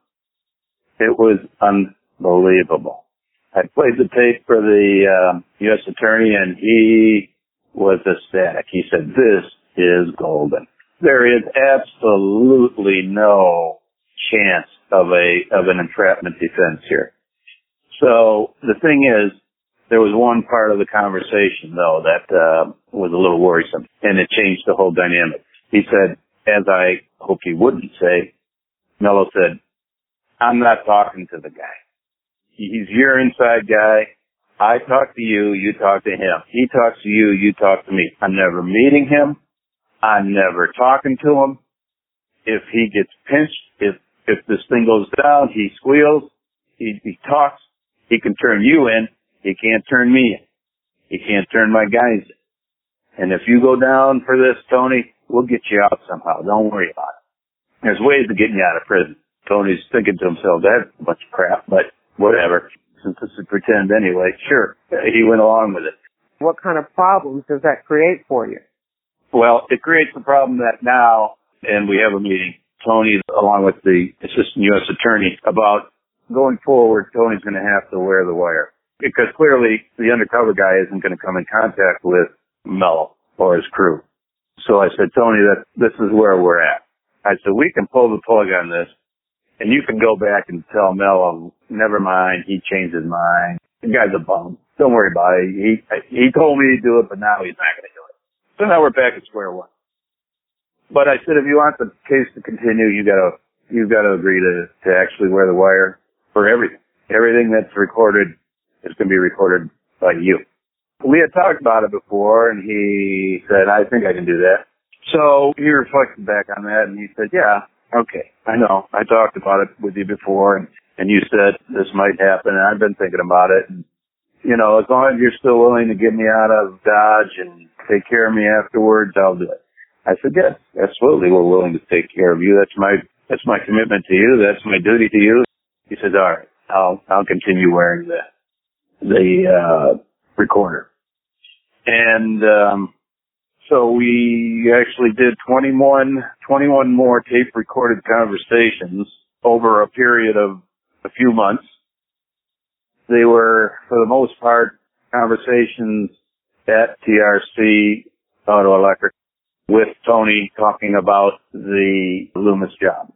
It was unbelievable. I played the tape for the U.S. attorney, and he was ecstatic. He said, "This is golden. There is absolutely no chance of an entrapment defense here." So the thing is, there was one part of the conversation, though, that was a little worrisome, and it changed the whole dynamic. He said, as I hoped he wouldn't say, Mello said, "I'm not talking to the guy. He's your inside guy. I talk to you, you talk to him. He talks to you, you talk to me. I'm never meeting him. I'm never talking to him. If he gets pinched, if this thing goes down, he squeals, he talks. He can turn you in. He can't turn me in. He can't turn my guys in. And if you go down for this, Tony, we'll get you out somehow. Don't worry about it. There's ways of getting you out of prison." Tony's thinking to himself, "That's a bunch of crap, but whatever. Since this is pretend anyway, sure." He went along with it. What kind of problems does that create for you? Well, it creates the problem that now, and we have a meeting, Tony, along with the assistant U.S. attorney, about going forward, Tony's going to have to wear the wire. Because clearly the undercover guy isn't going to come in contact with Mello or his crew. So I said, "Tony, that this is where we're at." I said, "We can pull the plug on this, and you can go back and tell Mello, never mind, he changed his mind. The guy's a bum. Don't worry about it. He told me to do it, but now he's not going to do it." So now we're back at square one. But I said, if you want the case to continue, you've got to agree to actually wear the wire for everything. Everything that's recorded is going to be recorded by you. We had talked about it before, and he said, "I think I can do that." So he reflected back on that, and he said, "Yeah, okay, I know. I talked about it with you before, and you said this might happen, and I've been thinking about it. And, you know, as long as you're still willing to get me out of Dodge and take care of me afterwards, I'll do it." I said, "Yes, absolutely. We're willing to take care of you. That's my commitment to you. That's my duty to you." He said, "All right, I'll continue wearing the recorder." And so we actually did 21 more tape recorded conversations over a period of a few months. They were, for the most part, conversations at TRC Auto Electric with Tony talking about the Loomis job.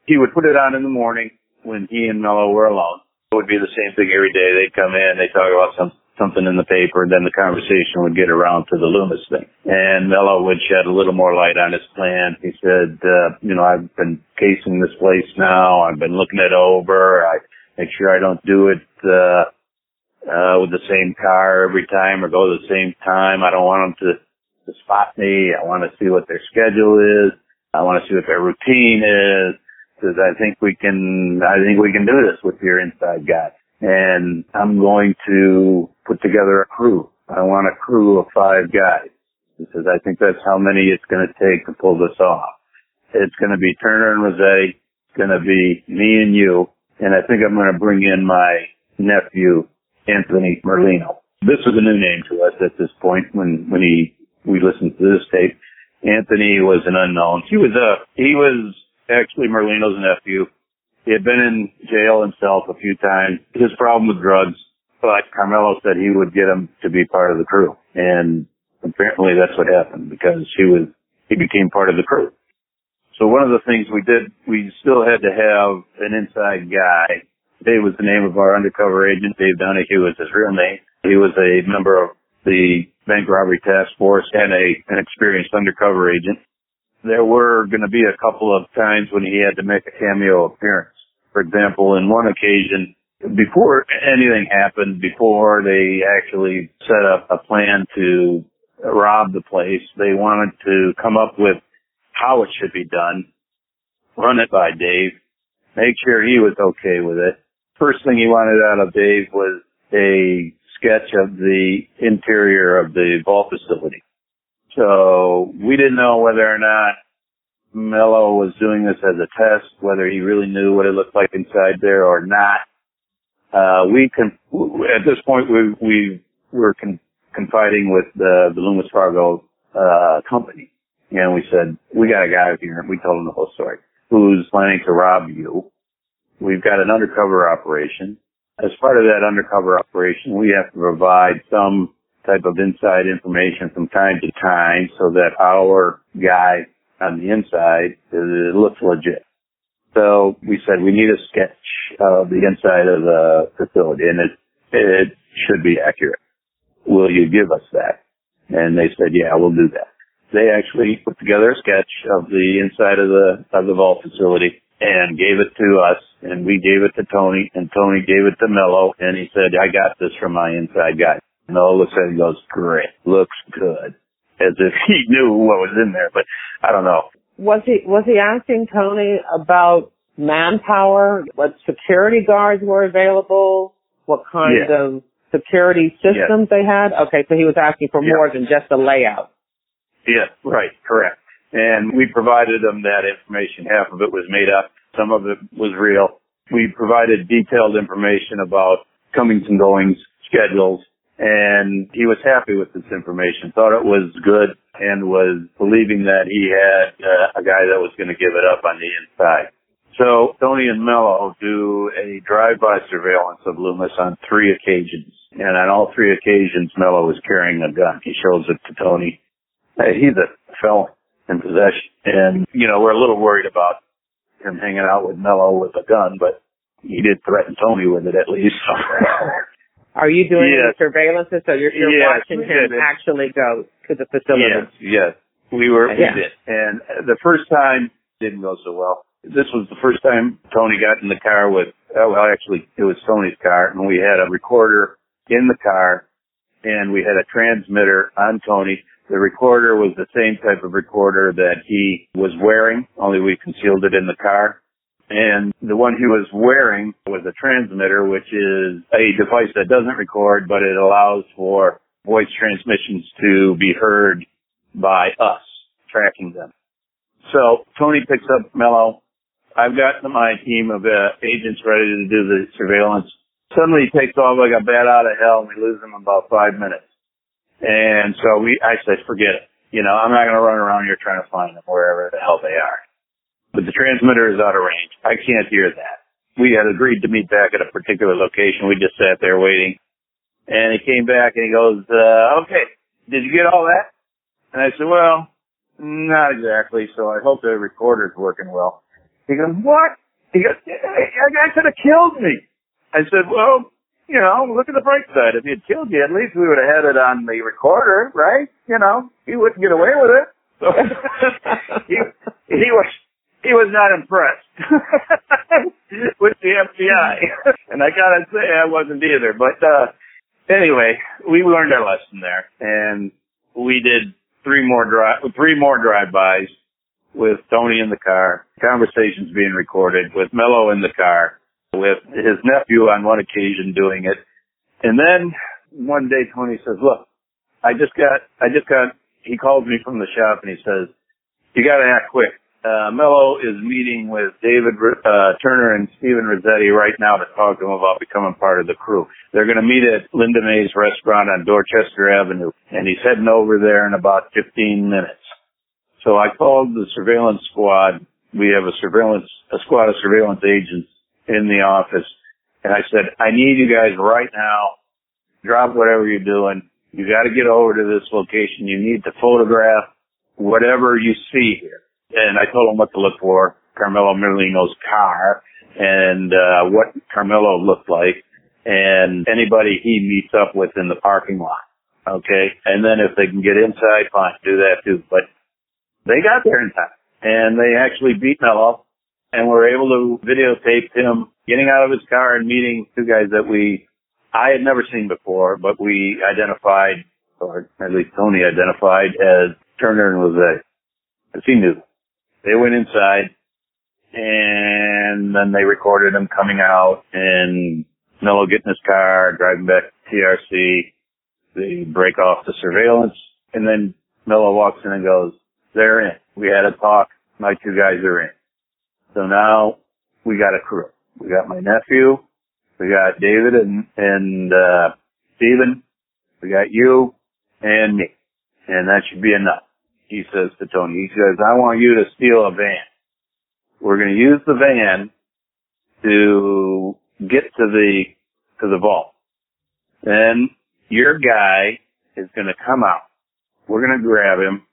He would put it on in the morning when he and Mello were alone. It would be the same thing every day. They'd come in, they'd talk about something in the paper, and then the conversation would get around to the Loomis thing. And Mello would shed a little more light on his plan. He said, "I've been casing this place now. I've been looking it over. I make sure I don't do it with the same car every time or go the same time. I don't want them to spot me. I want to see what their schedule is. I want to see what their routine is. Because I think we can do this with your inside guy. And I'm going to put together a crew. I want a crew of 5 guys. He says, I think that's how many it's going to take to pull this off. It's going to be Turner and Rossetti. It's going to be me and you. And I think I'm going to bring in my nephew, Anthony Merlino. This was a new name to us at this point when we listened to this tape. Anthony was an unknown. He was actually Merlino's nephew. He had been in jail himself a few times. His problem with drugs, but Carmelo said he would get him to be part of the crew. And apparently that's what happened because he became part of the crew. So one of the things we did, we still had to have an inside guy. Dave was the name of our undercover agent. Dave Donahue was his real name. He was a member of the bank robbery task force and an experienced undercover agent. There were going to be a couple of times when he had to make a cameo appearance. For example, in one occasion, before anything happened, before they actually set up a plan to rob the place, they wanted to come up with how it should be done, run it by Dave, make sure he was okay with it. First thing he wanted out of Dave was a sketch of the interior of the vault facility. So we didn't know whether or not Mello was doing this as a test, whether he really knew what it looked like inside there or not. At this point, we were confiding with the Loomis Fargo company. And we said, we got a guy here, we told him the whole story, who's planning to rob you. We've got an undercover operation. As part of that undercover operation, we have to provide some type of inside information from time to time so that our guy on the inside looks legit. So we said we need a sketch of the inside of the facility, and it should be accurate. Will you give us that? And they said, yeah, we'll do that. They actually put together a sketch of the inside of the vault facility and gave it to us, and we gave it to Tony, and Tony gave it to Mello, and he said, I got this from my inside guy. And Mello looks at it and goes, great, looks good. As if he knew what was in there, but I don't know. Was he asking Tony about manpower, what security guards were available, what kind of security systems they had? Okay, so he was asking for more than just a layout. Yeah, right, correct. And we provided them that information. Half of it was made up. Some of it was real. We provided detailed information about comings and goings, schedules, and he was happy with this information, thought it was good, and was believing that he had a guy that was going to give it up on the inside. So Tony and Mello do a drive-by surveillance of Loomis on 3 occasions. And on all 3 occasions, Mello was carrying a gun. He shows it to Tony. He's a felon in possession. And, we're a little worried about him hanging out with Mello with a gun, but he did threaten Tony with it at least. Are you doing any surveillance? So you're watching him actually go to the facility? Yes. We did. And the first time didn't go so well. This was the first time Tony got in the car with, actually it was Tony's car, and we had a recorder in the car, and we had a transmitter on Tony. The recorder was the same type of recorder that he was wearing, only we concealed it in the car. And the one he was wearing was a transmitter, which is a device that doesn't record, but it allows for voice transmissions to be heard by us, tracking them. So Tony picks up Mello. I've got my team of agents ready to do the surveillance. Suddenly he takes off like a bat out of hell, and we lose him in about 5 minutes. And so I said, forget it. I'm not going to run around here trying to find them wherever the hell they are. But the transmitter is out of range. I can't hear that. We had agreed to meet back at a particular location. We just sat there waiting. And he came back and he goes, okay, did you get all that? And I said, well, not exactly. So I hope the recorder's working well. He goes, what? He goes, that guy could have killed me. I said, well, look at the bright side. If he had killed you, at least we would have had it on the recorder, right? He wouldn't get away with it. So he was not impressed with the FBI. And I gotta say, I wasn't either. But anyway, we learned our lesson there, and we did 3 more drive-bys with Tony in the car, conversations being recorded, with Mello in the car, with his nephew on one occasion doing it. And then one day Tony says, look, I just got he calls me from the shop and he says, you got to act quick. Mello is meeting with David Turner and Stephen Rossetti right now to talk to him about becoming part of the crew. They're going to meet at Linda May's restaurant on Dorchester Avenue, and he's heading over there in about 15 minutes. So I called the surveillance squad. We have a squad of surveillance agents in the office, and I said, I need you guys right now. Drop whatever you're doing. You got to get over to this location. You need to photograph whatever you see here. And I told him what to look for, Carmelo Merlino's car, and what Carmelo looked like, and anybody he meets up with in the parking lot. Okay? And then if they can get inside, fine, do that too. But they got there in time, and they actually beat Mello, and were able to videotape him getting out of his car and meeting two guys that I had never seen before, but we identified, or at least Tony identified, as Turner and Rossetti. Because he knew them. They went inside, and then they recorded him coming out, and Mello getting his car, driving back to TRC. They break off the surveillance, and then Mello walks in and goes, they're in. We had a talk. My two guys are in. So now we got a crew. We got my nephew. We got David and Stephen. We got you and me. And that should be enough. He says to Tony, he says, I want you to steal a van. We're going to use the van to get to the vault. Then your guy is going to come out. We're going to grab him,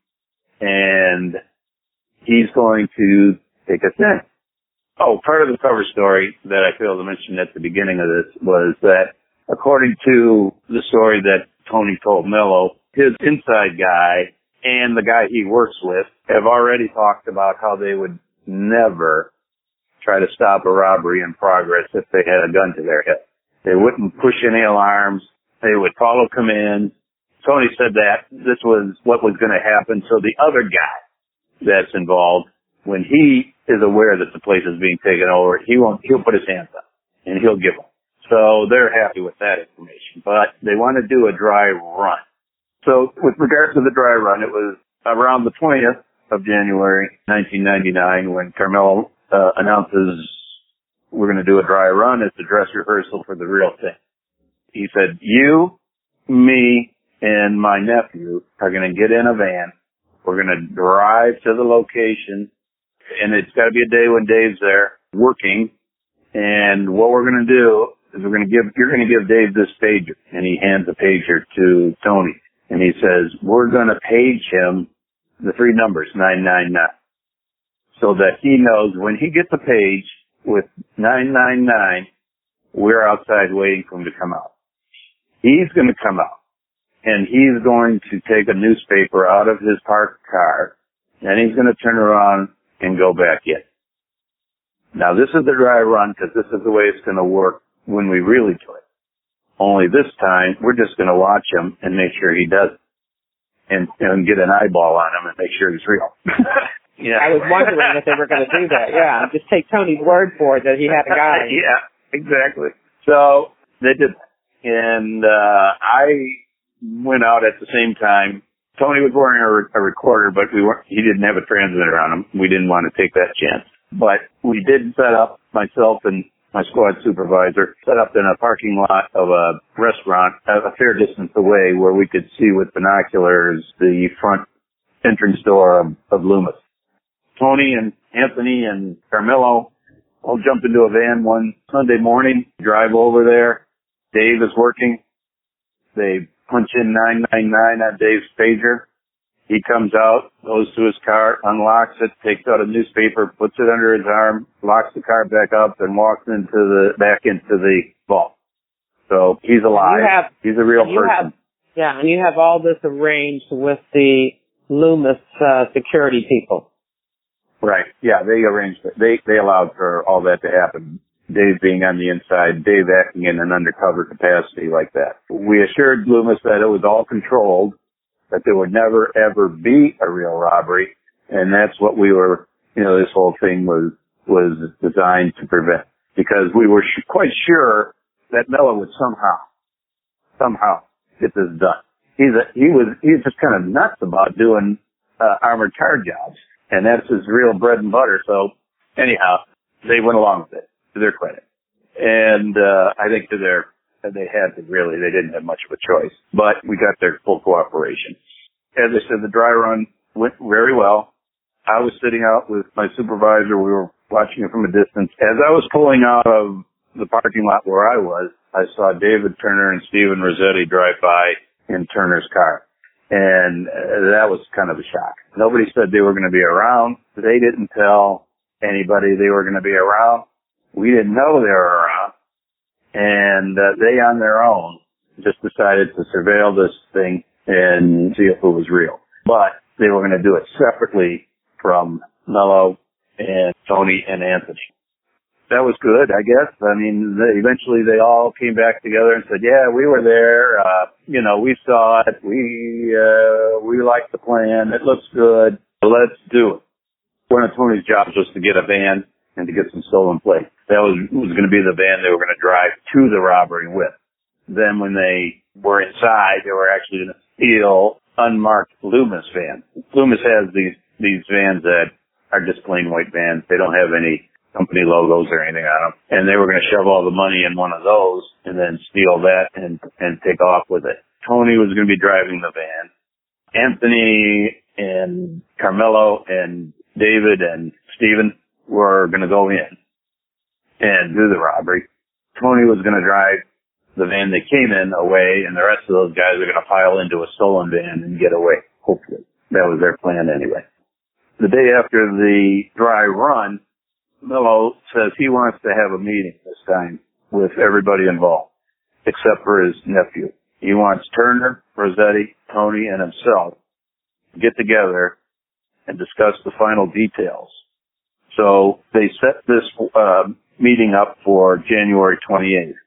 and he's going to take us in. Oh, part of the cover story that I failed to mention at the beginning of this was that according to the story that Tony told Mello, his inside guy and the guy he works with have already talked about how they would never try to stop a robbery in progress if they had a gun to their head. They wouldn't push any alarms. They would follow commands. Tony said that this was what was going to happen. So the other guy that's involved, when he is aware that the place is being taken over, he'll put his hands up and he'll give them. So they're happy with that information, but they want to do a dry run. So with regard to the dry run, it was around the 20th of January, 1999, when Carmelo announces we're going to do a dry run as the dress rehearsal for the real thing. He said, you, me, and my nephew are going to get in a van. We're going to drive to the location, and it's got to be a day when Dave's there working. And what we're going to do is you're going to give Dave this pager. And he hands a pager to Tony. And he says, we're going to page him the three numbers, 999, so that he knows when he gets a page with 999, we're outside waiting for him to come out. He's going to come out, and he's going to take a newspaper out of his parked car, and he's going to turn around and go back in. Now, this is the dry run because this is the way it's going to work when we really do it. Only this time, we're just going to watch him and make sure he does it. And get an eyeball on him and make sure he's real. Yeah. I was wondering if they were going to do that. Yeah, just take Tony's word for it that he had a guy. Yeah, exactly. So they did that. And I went out at the same time. Tony was wearing a recorder, but he didn't have a transmitter on him. We didn't want to take that chance. But we did set up, myself and my squad supervisor, set up in a parking lot of a restaurant a fair distance away where we could see with binoculars the front entrance door of Loomis. Tony and Anthony and Carmelo all jump into a van one Sunday morning, drive over there. Dave is working. They punch in 999 on Dave's pager. He comes out, goes to his car, unlocks it, takes out a newspaper, puts it under his arm, locks the car back up, and walks back into the vault. So he's alive. He's a real person. And you have all this arranged with the Loomis security people. Right. Yeah, they arranged it. They allowed for all that to happen. Dave being on the inside, Dave acting in an undercover capacity like that. We assured Loomis that it was all controlled, that there would never, ever be a real robbery. And that's what we were, this whole thing was designed to prevent. Because we were quite sure that Mello would somehow get this done. he's just kind of nuts about doing armored car jobs, and that's his real bread and butter. So anyhow, they went along with it, to their credit. And I think they didn't have much of a choice, but we got their full cooperation. As I said, the dry run went very well. I was sitting out with my supervisor. We were watching it from a distance. As I was pulling out of the parking lot where I was, I saw David Turner and Stephen Rossetti drive by in Turner's car. And that was kind of a shock. Nobody said they were going to be around. They didn't tell anybody they were going to be around. We didn't know they were around. And they, on their own, just decided to surveil this thing and see if it was real. But they were going to do it separately from Mello and Tony and Anthony. That was good, I guess. I mean, eventually they all came back together and said, yeah, we were there. We saw it. We liked the plan. It looks good. Let's do it. One of Tony's jobs was to get a van and to get some stolen plates. That was going to be the van they were going to drive to the robbery with. Then when they were inside, they were actually going to steal unmarked Loomis vans. Loomis has these vans that are just plain white vans. They don't have any company logos or anything on them. And they were going to shove all the money in one of those and then steal that and take off with it. Tony was going to be driving the van. Anthony and Carmelo and David and Stephen were going to go in and do the robbery. Tony was going to drive the van they came in away, and the rest of those guys are going to pile into a stolen van and get away, hopefully. That was their plan anyway. The day after the dry run, Mello says he wants to have a meeting this time with everybody involved, except for his nephew. He wants Turner, Rossetti, Tony, and himself to get together and discuss the final details. So they set this meeting up for January 28th,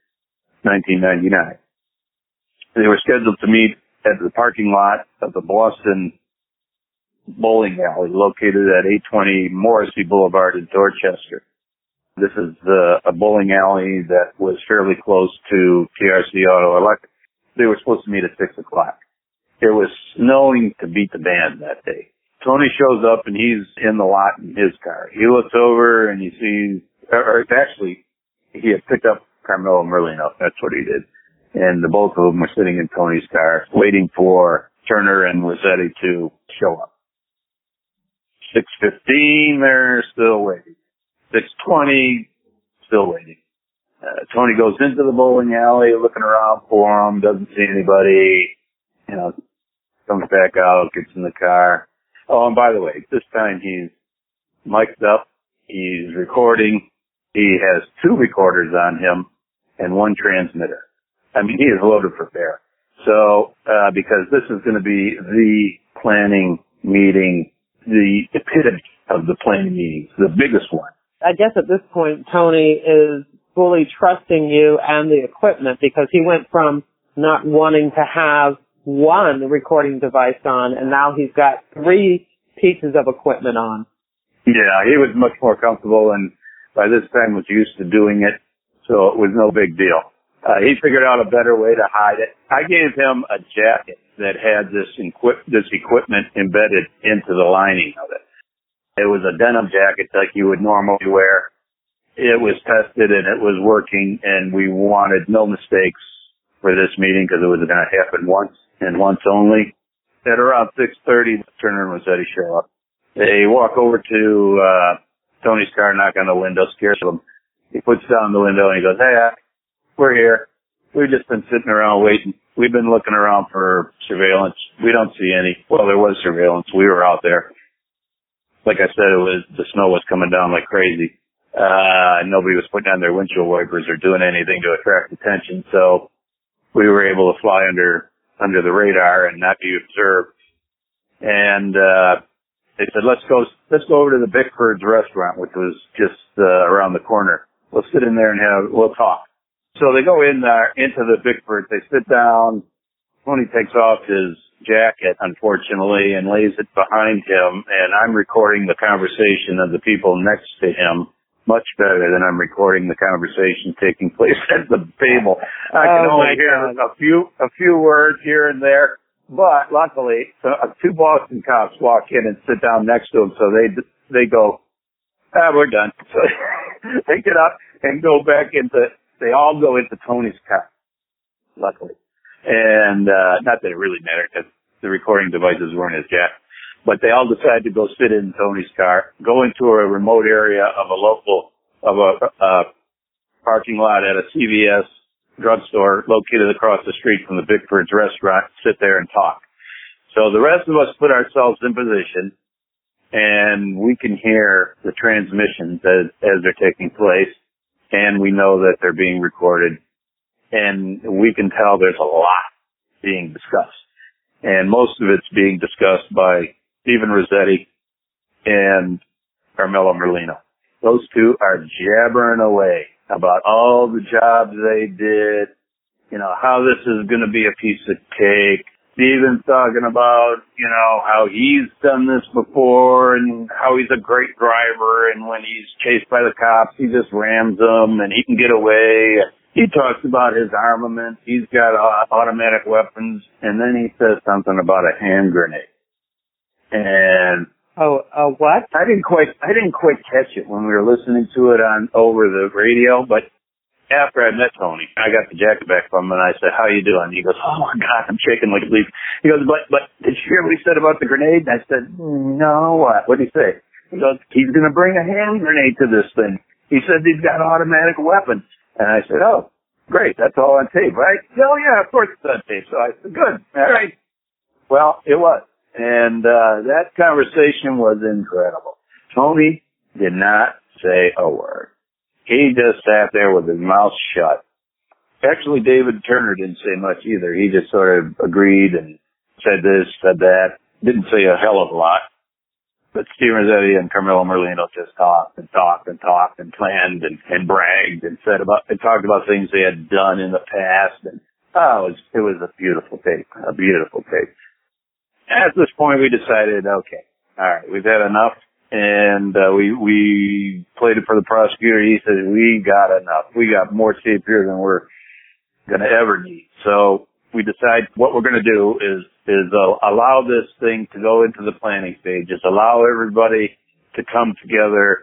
1999. They were scheduled to meet at the parking lot of the Boston bowling alley located at 820 Morrissey Boulevard in Dorchester. This is a bowling alley that was fairly close to TRC Auto Electric. They were supposed to meet at 6 o'clock. It was snowing to beat the band that day. Tony shows up and he's in the lot in his car. He looks over and he sees, he had picked up Carmelo Merlino. That's what he did. And the both of them were sitting in Tony's car waiting for Turner and Rossetti to show up. 6:15, they're still waiting. 6:20, still waiting. Tony goes into the bowling alley looking around for him, doesn't see anybody, comes back out, gets in the car. Oh, and by the way, this time he's mic'd up, he's recording, he has 2 recorders on him and 1 transmitter. I mean, he is loaded for bear. So, because this is going to be the planning meeting, the epitome of the planning meetings, the biggest one. I guess at this point, Tony is fully trusting you and the equipment because he went from not wanting to have 1 recording device on, and now he's got 3 pieces of equipment on. Yeah, he was much more comfortable, and by this time was used to doing it, so it was no big deal. He figured out a better way to hide it. I gave him a jacket that had this equipment embedded into the lining of it. It was a denim jacket like you would normally wear. It was tested and it was working, and we wanted no mistakes for this meeting because it was going to happen once and once only. At around 6:30, Turner and Rossetti show up. They walk over to Tony's car, knock on the window, scares him. He puts down the window and he goes, "Hey, we're here. We've just been sitting around waiting. We've been looking around for surveillance. We don't see any." Well, there was surveillance. We were out there. Like I said, the snow was coming down like crazy. Nobody was putting on their windshield wipers or doing anything to attract attention. So we were able to fly under the radar and not be observed. And they said, let's go over to the Bickford's restaurant, which was just around the corner. We'll sit in there and we'll talk. So they go in there into the Bickford. They sit down. Tony takes off his jacket, unfortunately, and lays it behind him. And I'm recording the conversation of the people next to him much better than I'm recording the conversation taking place at the table. I can only hear a few words here and there, But luckily, two Boston cops walk in and sit down next to him, so they go, we're done. So they get up and go back they all go into Tony's car, luckily. And, not that it really mattered, because the recording devices weren't as jacked. But they all decided to go sit in Tony's car, go into a remote area of a parking lot at a CVS drugstore located across the street from the Bickford's restaurant, sit there and talk. So the rest of us put ourselves in position, and we can hear the transmissions as they're taking place, and we know that they're being recorded, and we can tell there's a lot being discussed. And most of it's being discussed by Stephen Rossetti and Carmelo Merlino. Those two are jabbering away about all the jobs they did, how this is going to be a piece of cake. Stephen's talking about, how he's done this before and how he's a great driver, and when he's chased by the cops, he just rams them and he can get away. He talks about his armament. He's got automatic weapons, and then he says something about a hand grenade. And what? I didn't quite catch it when we were listening to it over the radio, but after I met Tony, I got the jacket back from him and I said, "How you doing?" He goes, "Oh my God, I'm shaking like a leaf." He goes, but did you hear what he said about the grenade? And I said, "No, what? What did he say?" He goes, "He's going to bring a hand grenade to this thing. He said he's got automatic weapons." And I said, "Oh, great, that's all on tape, right?" "Oh yeah, of course it's on tape." So I said, "Good, all right." Well, it was. And that conversation was incredible. Tony did not say a word. He just sat there with his mouth shut. Actually, David Turner didn't say much either. He just sort of agreed and said this, said that. Didn't say a hell of a lot. But Steve Rossetti and Carmelo Merlino just talked and planned and bragged and talked about things they had done in the past. And it was a beautiful tape, a beautiful tape. At this point, we decided, okay, all right, we've had enough. And we played it for the prosecutor. He said, "We got enough. We got more tape here than we're going to ever need." So we decide what we're going to do is allow this thing to go into the planning stages, allow everybody to come together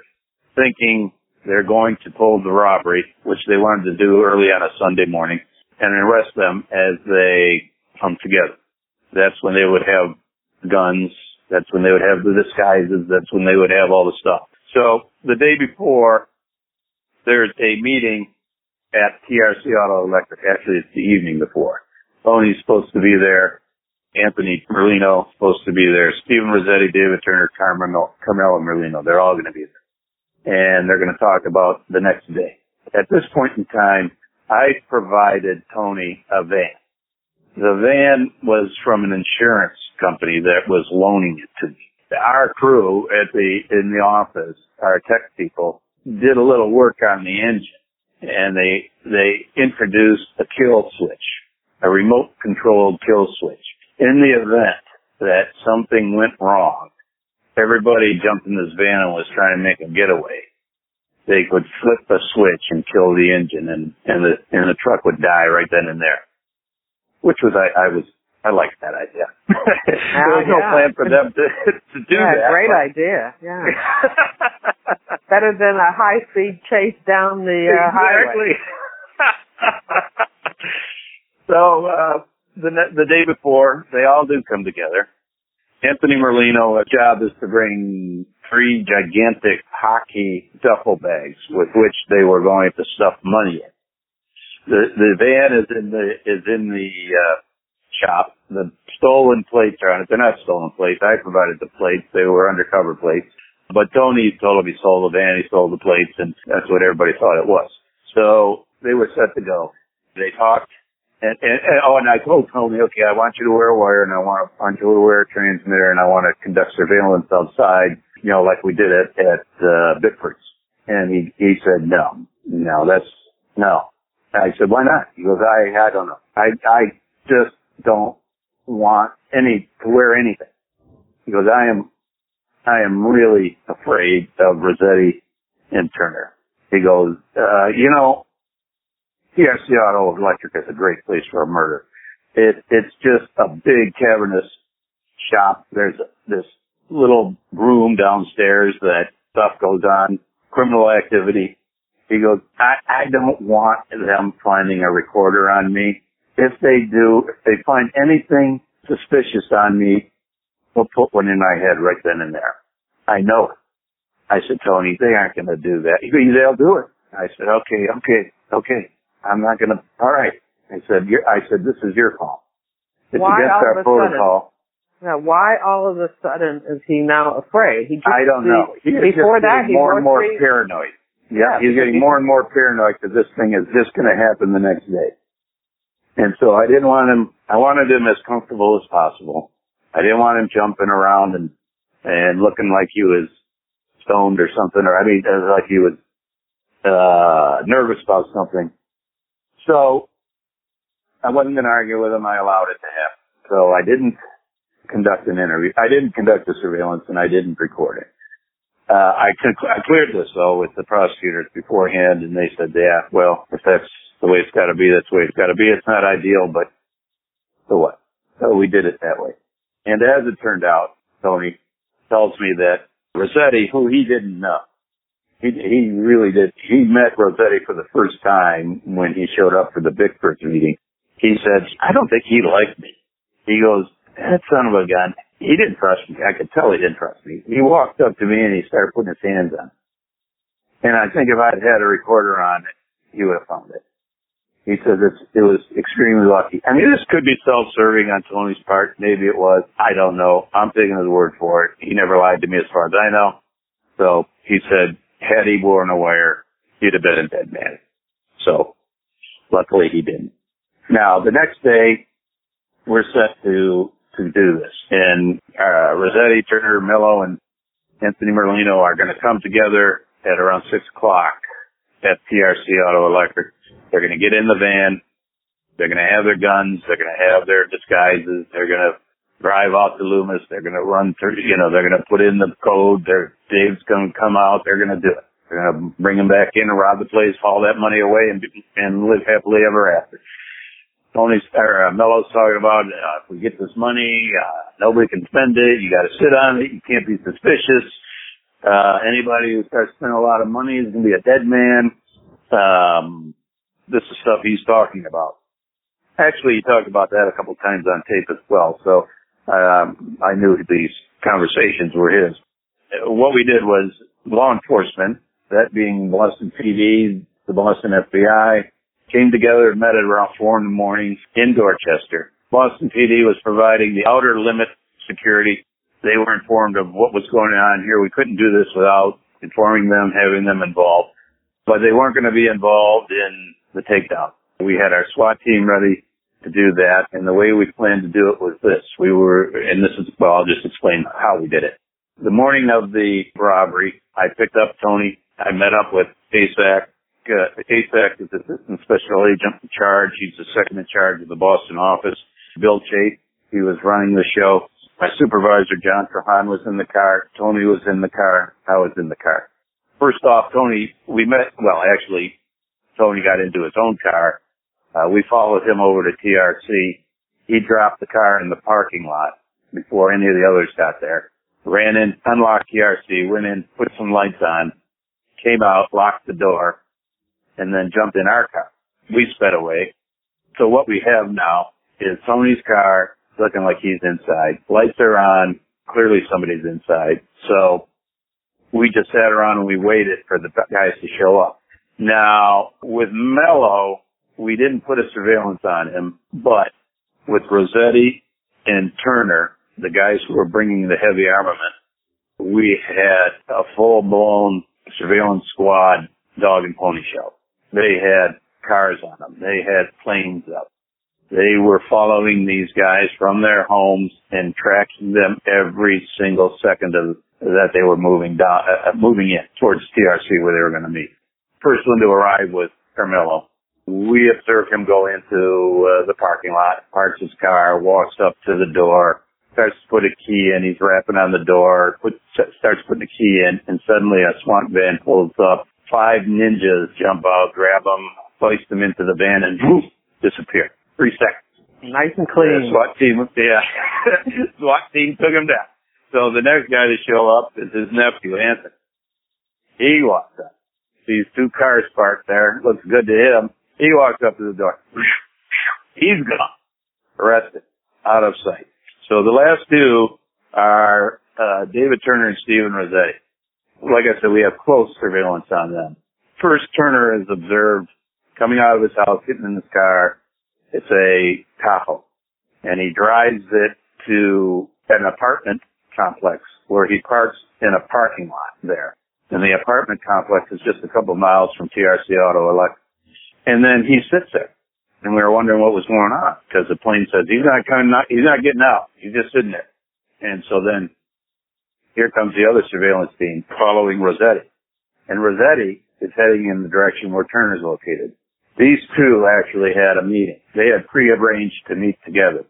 thinking they're going to pull the robbery, which they wanted to do early on a Sunday morning, and arrest them as they come together. That's when they would have guns. That's when they would have the disguises. That's when they would have all the stuff. So the day before, there's a meeting at TRC Auto Electric. Actually, it's the evening before. Tony's supposed to be there. Anthony Merlino supposed to be there. Stephen Rossetti, David Turner, Carmelo Merlino. They're all going to be there. And they're going to talk about the next day. At this point in time, I provided Tony a van. The van was from an insurance company that was loaning it to me. Our crew in the office, our tech people, did a little work on the engine, and they introduced a kill switch, a remote controlled kill switch. In the event that something went wrong, everybody jumped in this van and was trying to make a getaway. They could flip the switch and kill the engine, and the truck would die right then and there. Which was, I liked that idea. There was no plan for them to do that. Great idea. Yeah. Better than a high-speed chase down the highway. So, the day before, they all do come together. Anthony Merlino's job is to bring 3 gigantic hockey duffel bags with which they were going to stuff money in. The van is in the shop. The stolen plates are on it. They're not stolen plates. I provided the plates. They were undercover plates. But Tony told him he sold the van, he sold the plates, and that's what everybody thought it was. So they were set to go. They talked, and I told Tony, okay, I want you to wear a wire, and I want you to wear a transmitter, and I want to conduct surveillance outside, like we did at Bickford's. And he said, no. I said, why not? He goes, I don't know. I just don't want to wear anything. He goes, I am really afraid of Rossetti and Turner. He goes, TRC Auto Electric is a great place for a murder. It's just a big cavernous shop. There's this little room downstairs that stuff goes on, criminal activity. He goes, I don't want them finding a recorder on me. If they do, if they find anything suspicious on me, we'll put one in my head right then and there. I know it. I said, Tony, they aren't going to do that. He goes, they'll do it. I said, okay. I'm not going to, all right. I said, this is your call. It's against our protocol. Now, why all of a sudden is he now afraid? I don't know. Before that, he was more and more paranoid. Yeah, he's getting more and more paranoid because this thing is just going to happen the next day. And so I didn't want him, I wanted him as comfortable as possible. I didn't want him jumping around and looking like he was stoned or something, like he was nervous about something. So I wasn't going to argue with him. I allowed it to happen. So I didn't conduct an interview. I didn't conduct a surveillance, and I didn't record it. I cleared this, though, with the prosecutors beforehand, and they said, yeah, well, if that's the way it's got to be, that's the way it's got to be. It's not ideal, but so what? So we did it that way. And as it turned out, Tony tells me that Rossetti, who he didn't know, he really did. He met Rossetti for the first time when he showed up for the Bickford meeting. He said, I don't think he liked me. He goes, that son of a gun, he didn't trust me. I could tell he didn't trust me. He walked up to me and he started putting his hands on me. And I think if I'd had a recorder on it, he would have found it. He said it was extremely lucky. I mean, this could be self-serving on Tony's part. Maybe it was. I don't know. I'm taking his word for it. He never lied to me as far as I know. So he said, had he worn a wire, he'd have been a dead man. So luckily he didn't. Now, the next day, we're set to do this. And Rossetti, Turner, Mello, and Anthony Merlino are going to come together at around 6 o'clock at TRC Auto Electric. They're going to get in the van. They're going to have their guns. They're going to have their disguises. They're going to drive out to Loomis. They're going to run through, they're going to put in the code. Dave's going to come out. They're going to do it. They're going to bring him back in and rob the place, haul that money away, and live happily ever after. Mello's talking about, if we get this money, nobody can spend it. You got to sit on it. You can't be suspicious. Anybody who starts spending a lot of money is going to be a dead man. This is stuff he's talking about. Actually, he talked about that a couple times on tape as well. So, I knew these conversations were his. What we did was law enforcement, that being Boston PD, the Boston FBI, came together and met at around 4 in the morning in Dorchester. Boston PD was providing the outer limit security. They were informed of what was going on here. We couldn't do this without informing them, having them involved. But they weren't going to be involved in the takedown. We had our SWAT team ready to do that, and the way we planned to do it was this. I'll just explain how we did it. The morning of the robbery, I picked up Tony. I met up with ASAC. ASAC is Assistant Special Agent in charge. He's the second in charge of the Boston office. Bill Chase, he was running the show. My supervisor, John Trahan, was in the car. Tony was in the car. I was in the car. First off, Tony got into his own car. We followed him over to TRC. He dropped the car in the parking lot before any of the others got there. Ran in, unlocked TRC, went in, put some lights on, came out, locked the door, and then jumped in our car. We sped away. So what we have now is Tony's car looking like he's inside. Lights are on. Clearly somebody's inside. So we just sat around and we waited for the guys to show up. Now, with Mello, we didn't put a surveillance on him, but with Rossetti and Turner, the guys who were bringing the heavy armament, we had a full-blown surveillance squad dog and pony show. They had cars on them. They had planes up. They were following these guys from their homes and tracking them every single second that they were moving in towards TRC where they were going to meet. First one to arrive was Carmelo. We observed him go into the parking lot, parks his car, walks up to the door, starts to put a key in. He's rapping on the door, starts putting the key in, and suddenly a SWAT van pulls up. 5 ninjas jump out, grab him, hoist him into the van, and whoosh, disappear. 3 seconds. Nice and clean. SWAT team, SWAT team took him down. So the next guy to show up is his nephew, Anthony. He walks up. Sees two cars parked there. Looks good to him. He walks up to the door. He's gone. Arrested. Out of sight. So the last two are David Turner and Stephen Rossetti. Like I said, we have close surveillance on them. First, Turner is observed coming out of his house, getting in his car. It's a Tahoe. And he drives it to an apartment complex where he parks in a parking lot there. And the apartment complex is just a couple miles from TRC Auto Electric. And then he sits there. And we were wondering what was going on because the plane says he's not getting out. He's just sitting there. And so then here comes the other surveillance team following Rossetti. And Rossetti is heading in the direction where Turner's located. These two actually had a meeting. They had pre-arranged to meet together.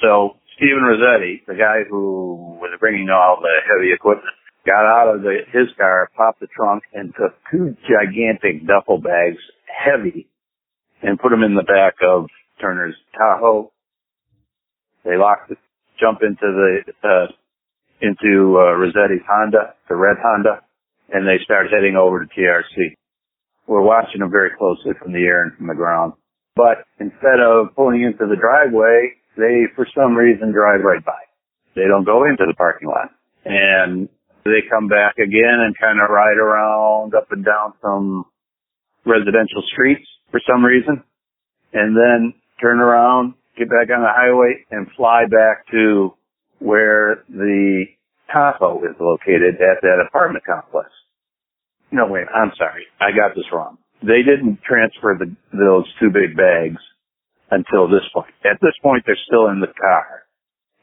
So Stephen Rossetti, the guy who was bringing all the heavy equipment, got out of his car, popped the trunk, and took two gigantic duffel bags, heavy, and put them in the back of Turner's Tahoe. They locked it, jump into Rossetti's Honda, the red Honda, and they start heading over to TRC. We're watching them very closely from the air and from the ground. But instead of pulling into the driveway, they, for some reason, drive right by. They don't go into the parking lot. And they come back again and kind of ride around up and down some residential streets for some reason. And then turn around, get back on the highway, and fly back to where the Tahoe is located at that apartment complex. No, wait, I'm sorry. I got this wrong. They didn't transfer those two big bags until this point. At this point, they're still in the car.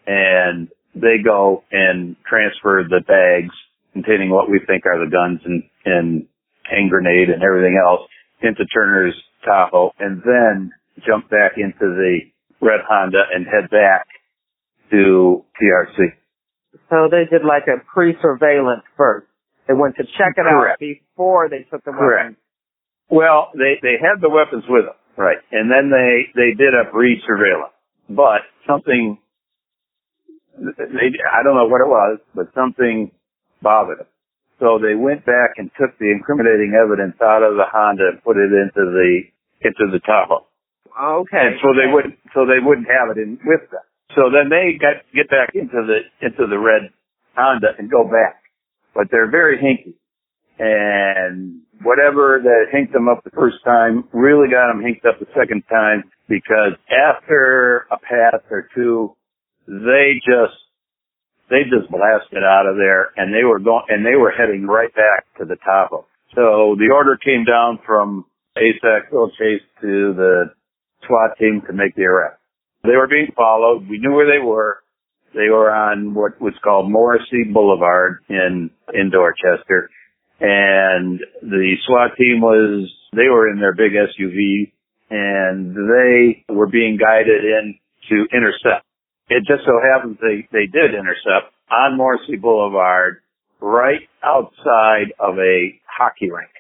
And they go and transfer the bags containing what we think are the guns and hand grenade and everything else into Turner's Tahoe, and then jump back into the red Honda and head back to TRC. So they did like a pre-surveillance first. They went to check it out before they took the weapons. Well, they had the weapons with them, right? And then they did a pre-surveillance, but something, I don't know what it was, but something bothered them. So they went back and took the incriminating evidence out of the Honda and put it into the Tahoe. Okay. And so they wouldn't have it in with them. So then they get back into the red Honda and go back. But they're very hinky. And whatever that hinked them up the first time really got them hinked up the second time, because after a pass or two, they just blasted out of there, and they were heading right back to the Tahoe. So the order came down from ASAC Phil Chase to the SWAT team to make the arrest. They were being followed. We knew where they were. They were on what was called Morrissey Boulevard in Dorchester. And the SWAT team they were in their big SUV, and they were being guided in to intercept. It just so happens they did intercept on Morrissey Boulevard right outside of a hockey rink.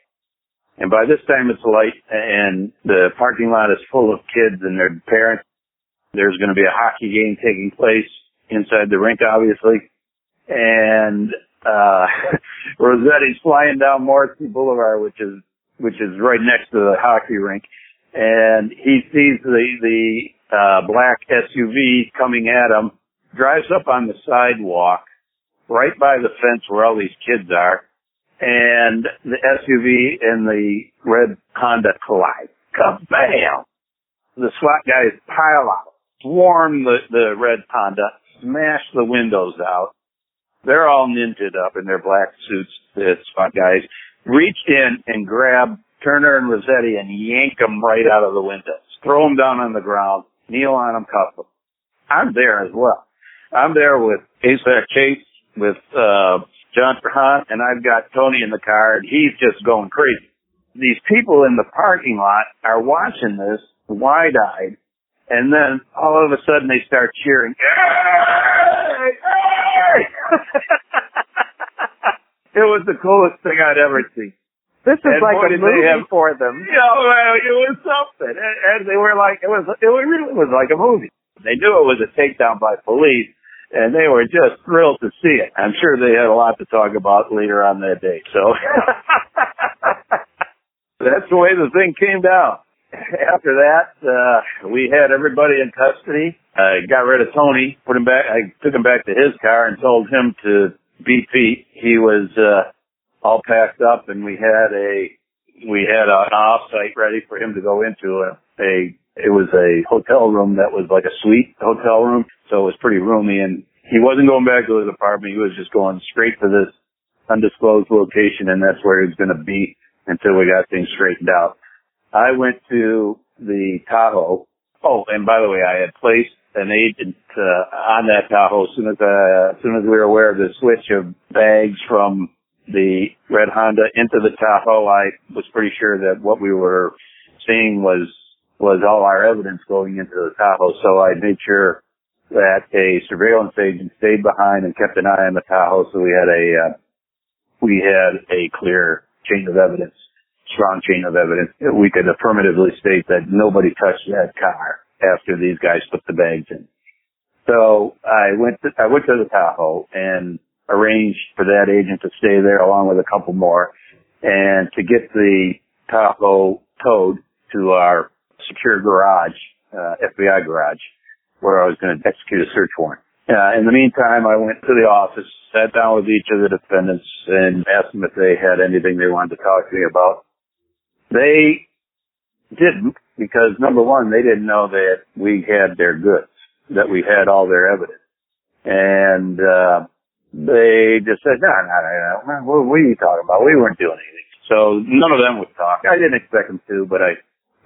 And by this time it's light and the parking lot is full of kids and their parents. There's going to be a hockey game taking place inside the rink, obviously. And Rossetti's flying down Morrissey Boulevard, which is right next to the hockey rink. And he sees the black SUV coming at him, drives up on the sidewalk right by the fence where all these kids are, and the SUV and the red Honda collide. Kabam! The SWAT guys pile out, swarm the red Honda, smash the windows out. They're all ninjaed up in their black suits, the SWAT guys, reached in and grabbed Turner and Rossetti and yank them right out of the windows. Throw them down on the ground, kneel on them, cuff them. I'm there as well. I'm there with ASAC Chase, with John Trahan, and I've got Tony in the car, and he's just going crazy. These people in the parking lot are watching this wide-eyed, and then all of a sudden they start cheering. Hey! Hey! It was the coolest thing I'd ever seen. This is like a movie for them. You know, it was something. And they were like, it really was like a movie. They knew it was a takedown by police, and they were just thrilled to see it. I'm sure they had a lot to talk about later on that day. So that's the way the thing came down. After that, we had everybody in custody. I got rid of Tony, put him back. I took him back to his car and told him to beat Pete. He was all packed up, and we had an off-site ready for him to go into. It was a hotel room that was like a suite hotel room, so it was pretty roomy. And he wasn't going back to his apartment. He was just going straight to this undisclosed location, and that's where he was going to be until we got things straightened out. I went to the Tahoe. Oh, and by the way, I had placed an agent on that Tahoe as soon as we were aware of the switch of bags from the red Honda into the Tahoe. I was pretty sure that what we were seeing was all our evidence going into the Tahoe. So I made sure that a surveillance agent stayed behind and kept an eye on the Tahoe. So we had a clear chain of evidence. Strong chain of evidence. We could affirmatively state that nobody touched that car after these guys put the bags in. So I went to the Tahoe and arranged for that agent to stay there along with a couple more and to get the Tahoe towed to our secure garage, FBI garage, where I was going to execute a search warrant. In the meantime, I went to the office, sat down with each of the defendants and asked them if they had anything they wanted to talk to me about. They didn't, because number one, they didn't know that we had their goods, that we had all their evidence. And they just said, no, what are you talking about? We weren't doing anything. So none of them would talk. I didn't expect them to, but I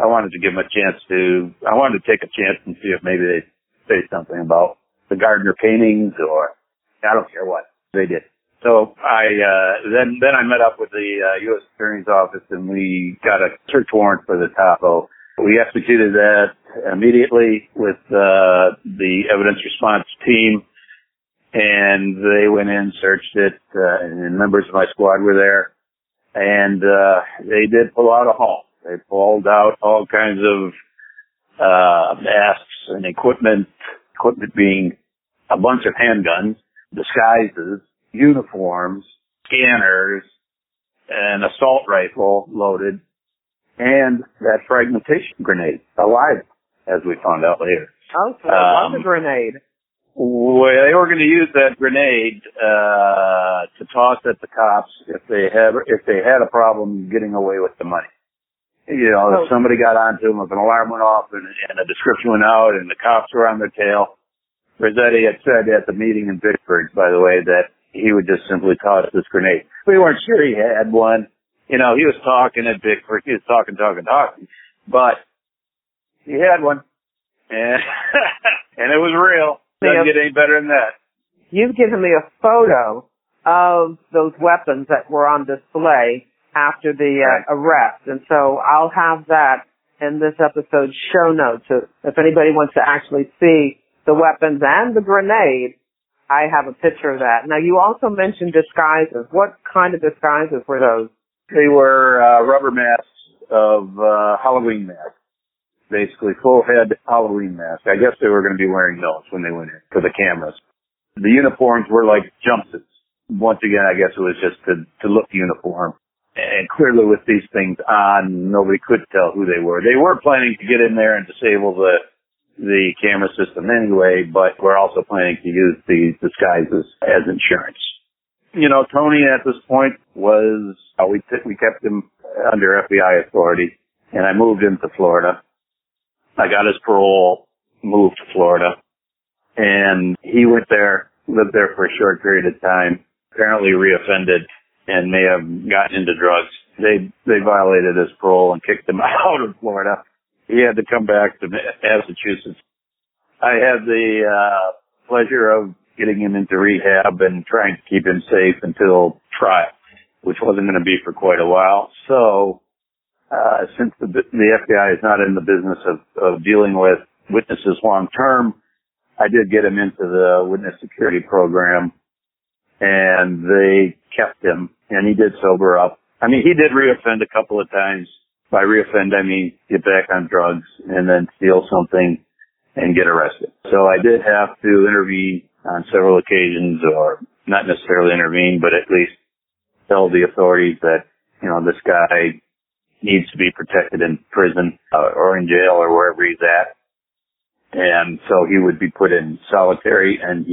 wanted to give them I wanted to take a chance and see if maybe they'd say something about the Gardner paintings, or I don't care what. They did. So then I met up with the U.S. Attorney's Office, and we got a search warrant for the Tahoe. We executed that immediately with the evidence response team, and they went in, searched it, and members of my squad were there, and they did pull out a haul. They pulled out all kinds of masks and equipment being a bunch of handguns, disguises, uniforms, scanners, an assault rifle loaded, and that fragmentation grenade, alive, as we found out later. Oh, so it was a grenade. Well, they were going to use that grenade to toss at the cops if they had a problem getting away with the money. You know, if somebody got onto them, if an alarm went off and a description went out and the cops were on their tail. Rossetti had said at the meeting in Vicksburg, by the way, that he would just simply toss this grenade. We weren't sure he had one. You know, he was talking at Vicksburg. He was talking. But he had one. And, and it was real. Doesn't get any better than that. You've given me a photo of those weapons that were on display after the arrest. And so I'll have that in this episode's show notes. So if anybody wants to actually see the weapons and the grenade, I have a picture of that. Now, you also mentioned disguises. What kind of disguises were those? They were rubber masks of Halloween masks. Basically, full head Halloween masks. I guess they were going to be wearing those when they went in for the cameras. The uniforms were like jumpsuits. Once again, I guess it was just to look uniform. And clearly with these things on, nobody could tell who they were. They were planning to get in there and disable the camera system anyway, but we're also planning to use these disguises as insurance. You know, Tony at this point was, we kept him under FBI authority, and I moved him to Florida. I got his parole, moved to Florida, and he went there, lived there for a short period of time, apparently reoffended and may have gotten into drugs. They violated his parole and kicked him out of Florida. He had to come back to Massachusetts. I had the pleasure of getting him into rehab and trying to keep him safe until trial, which wasn't going to be for quite a while. So, since the FBI is not in the business of dealing with witnesses long term, I did get him into the witness security program, and they kept him, and he did sober up I mean, he did reoffend a couple of times. By reoffend, I mean get back on drugs and then steal something and get arrested. So I did have to intervene on several occasions, or not necessarily intervene, but at least tell the authorities that, you know, this guy needs to be protected in prison or in jail or wherever he's at. And so he would be put in solitary, and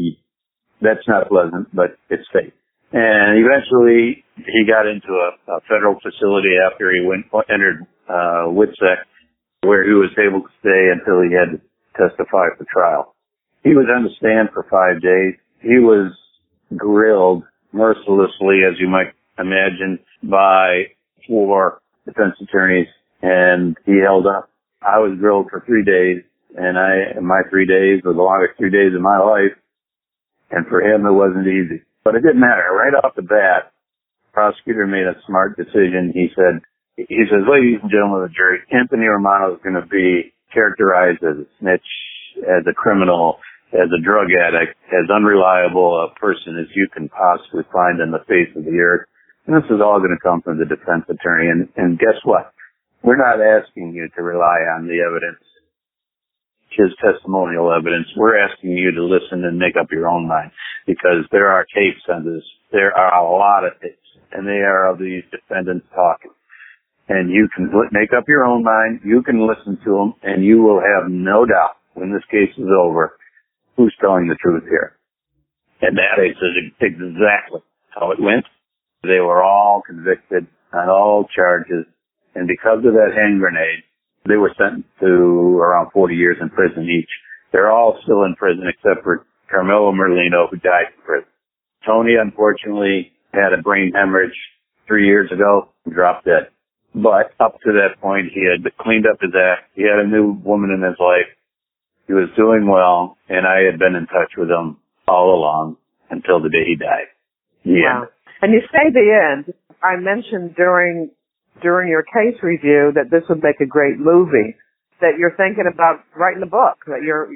that's not pleasant, but it's safe. And eventually he got into a federal facility after he entered WITSEC, where he was able to stay until he had to testify for trial. He was on the stand for 5 days. He was grilled mercilessly, as you might imagine, by 4 defense attorneys, and he held up. I was grilled for 3 days, and my 3 days were the longest 3 days of my life, and for him it wasn't easy. But it didn't matter. Right off the bat, the prosecutor made a smart decision. He says, ladies and gentlemen of the jury, Anthony Romano is going to be characterized as a snitch, as a criminal, as a drug addict, as unreliable a person as you can possibly find on the face of the earth. And this is all going to come from the defense attorney. And guess what? We're not asking you to rely on the evidence, his testimonial evidence. We're asking you to listen and make up your own mind, because there are tapes on this. There are a lot of tapes, and they are of these defendants talking. And you can make up your own mind. You can listen to them, and you will have no doubt when this case is over who's telling the truth here. And that is exactly how it went. They were all convicted on all charges, and because of that hand grenade, they were sentenced to around 40 years in prison each. They're all still in prison except for Carmelo Merlino, who died in prison. Tony, unfortunately, had a brain hemorrhage 3 years ago and dropped dead. But up to that point, he had cleaned up his act. He had a new woman in his life. He was doing well, and I had been in touch with him all along until the day he died. Yeah. Wow. And you say the end. I mentioned during your case review that this would make a great movie, that you're thinking about writing a book, that you're...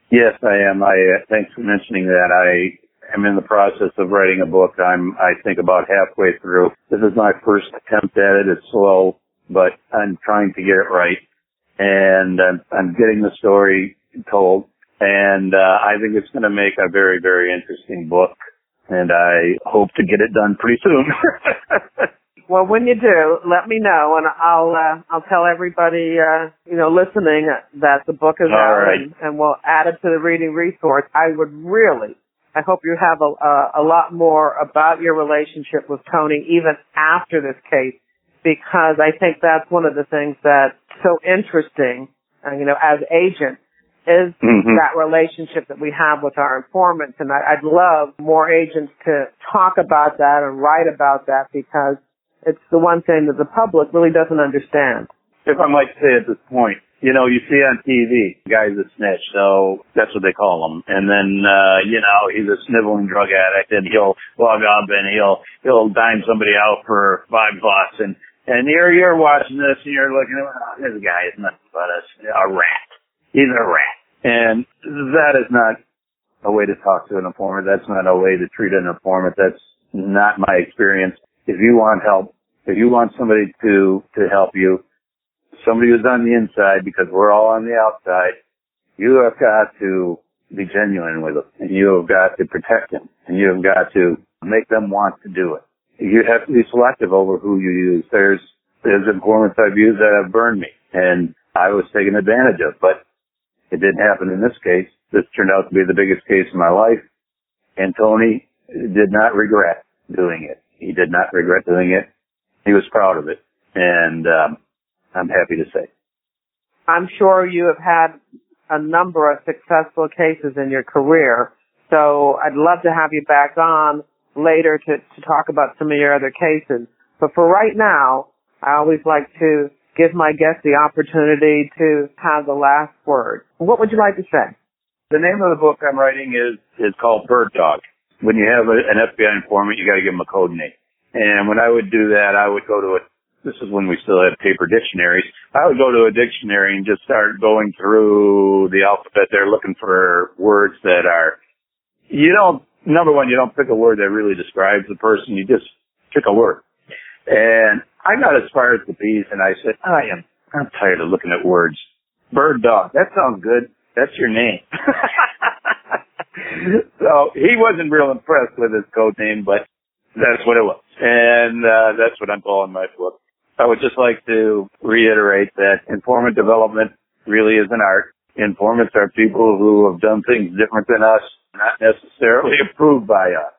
Yes, I am. Thanks for mentioning that. I am in the process of writing a book. I think about halfway through. This is my first attempt at it. It's slow, but I'm trying to get it right. And I'm getting the story told. And I think it's going to make a very, very interesting book. And I hope to get it done pretty soon. Well, when you do, let me know, and I'll tell everybody, listening that the book is out, right. and we'll add it to the reading resource. I hope you have a lot more about your relationship with Tony even after this case, because I think that's one of the things that's so interesting, as agents, is that relationship that we have with our informants. And I'd love more agents to talk about that and write about that, because it's the one thing that the public really doesn't understand. If I might say at this point, you see on TV, the guy's a snitch, so that's what they call him. And then, he's a sniveling drug addict, and he'll log up and he'll dime somebody out for $5. And you're watching this and you're looking at, this guy is nothing but a rat. He's a rat. And that is not a way to talk to an informant. That's not a way to treat an informant. That's not my experience. If you want help, if you want somebody to help you, somebody who's on the inside, because we're all on the outside, you have got to be genuine with them, and you have got to protect them, and you have got to make them want to do it. You have to be selective over who you use. There's informants I've used that have burned me, and I was taken advantage of, but it didn't happen in this case. This turned out to be the biggest case of my life, and Tony did not regret doing it. He did not regret doing it. He was proud of it, and I'm happy to say. I'm sure you have had a number of successful cases in your career, so I'd love to have you back on later to talk about some of your other cases. But for right now, I always like to give my guests the opportunity to have the last word. What would you like to say? The name of the book I'm writing is called Bird Dog. When you have an FBI informant, you got to give them a code name. And when I would do that, I would go to this is when we still had paper dictionaries. I would go to a dictionary and just start going through the alphabet there, looking for words that are, number one, you don't pick a word that really describes the person. You just pick a word. And I got as far as the bees, and I said, I'm tired of looking at words. Bird dog, that sounds good. That's your name. So he wasn't real impressed with his code name, but that's what it was. And that's what I'm calling my book. I would just like to reiterate that informant development really is an art. Informants are people who have done things different than us, not necessarily approved by us.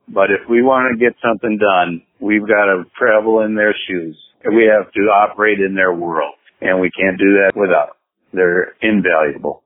But if we want to get something done, we've got to travel in their shoes. We have to operate in their world. And we can't do that without them. They're invaluable.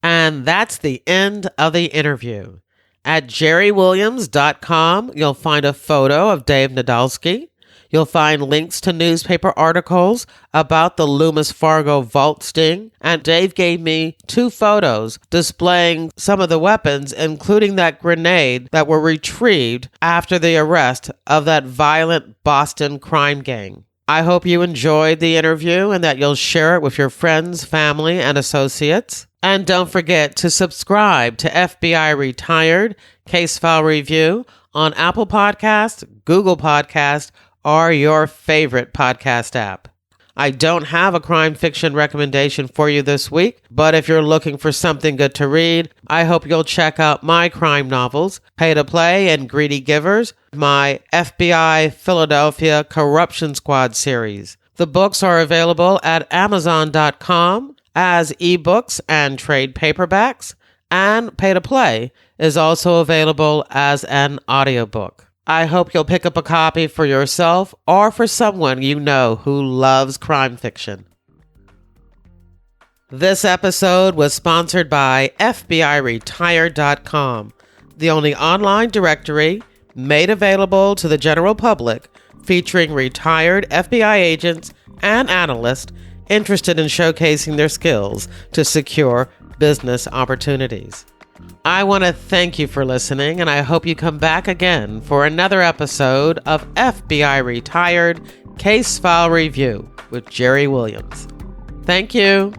And that's the end of the interview. At jerrywilliams.com, you'll find a photo of Dave Nadolski. You'll find links to newspaper articles about the Loomis Fargo vault sting. And Dave gave me 2 photos displaying some of the weapons, including that grenade that were retrieved after the arrest of that violent Boston crime gang. I hope you enjoyed the interview and that you'll share it with your friends, family, and associates. And don't forget to subscribe to FBI Retired Case File Review on Apple Podcasts, Google Podcasts, or your favorite podcast app. I don't have a crime fiction recommendation for you this week, but if you're looking for something good to read, I hope you'll check out my crime novels, Pay to Play and Greedy Givers, my FBI Philadelphia Corruption Squad series. The books are available at Amazon.com as ebooks and trade paperbacks, and Pay to Play is also available as an audiobook. I hope you'll pick up a copy for yourself or for someone you know who loves crime fiction. This episode was sponsored by FBIRetired.com, the only online directory made available to the general public featuring retired FBI agents and analysts interested in showcasing their skills to secure business opportunities. I want to thank you for listening, and I hope you come back again for another episode of FBI Retired Case File Review with Jerry Williams. Thank you.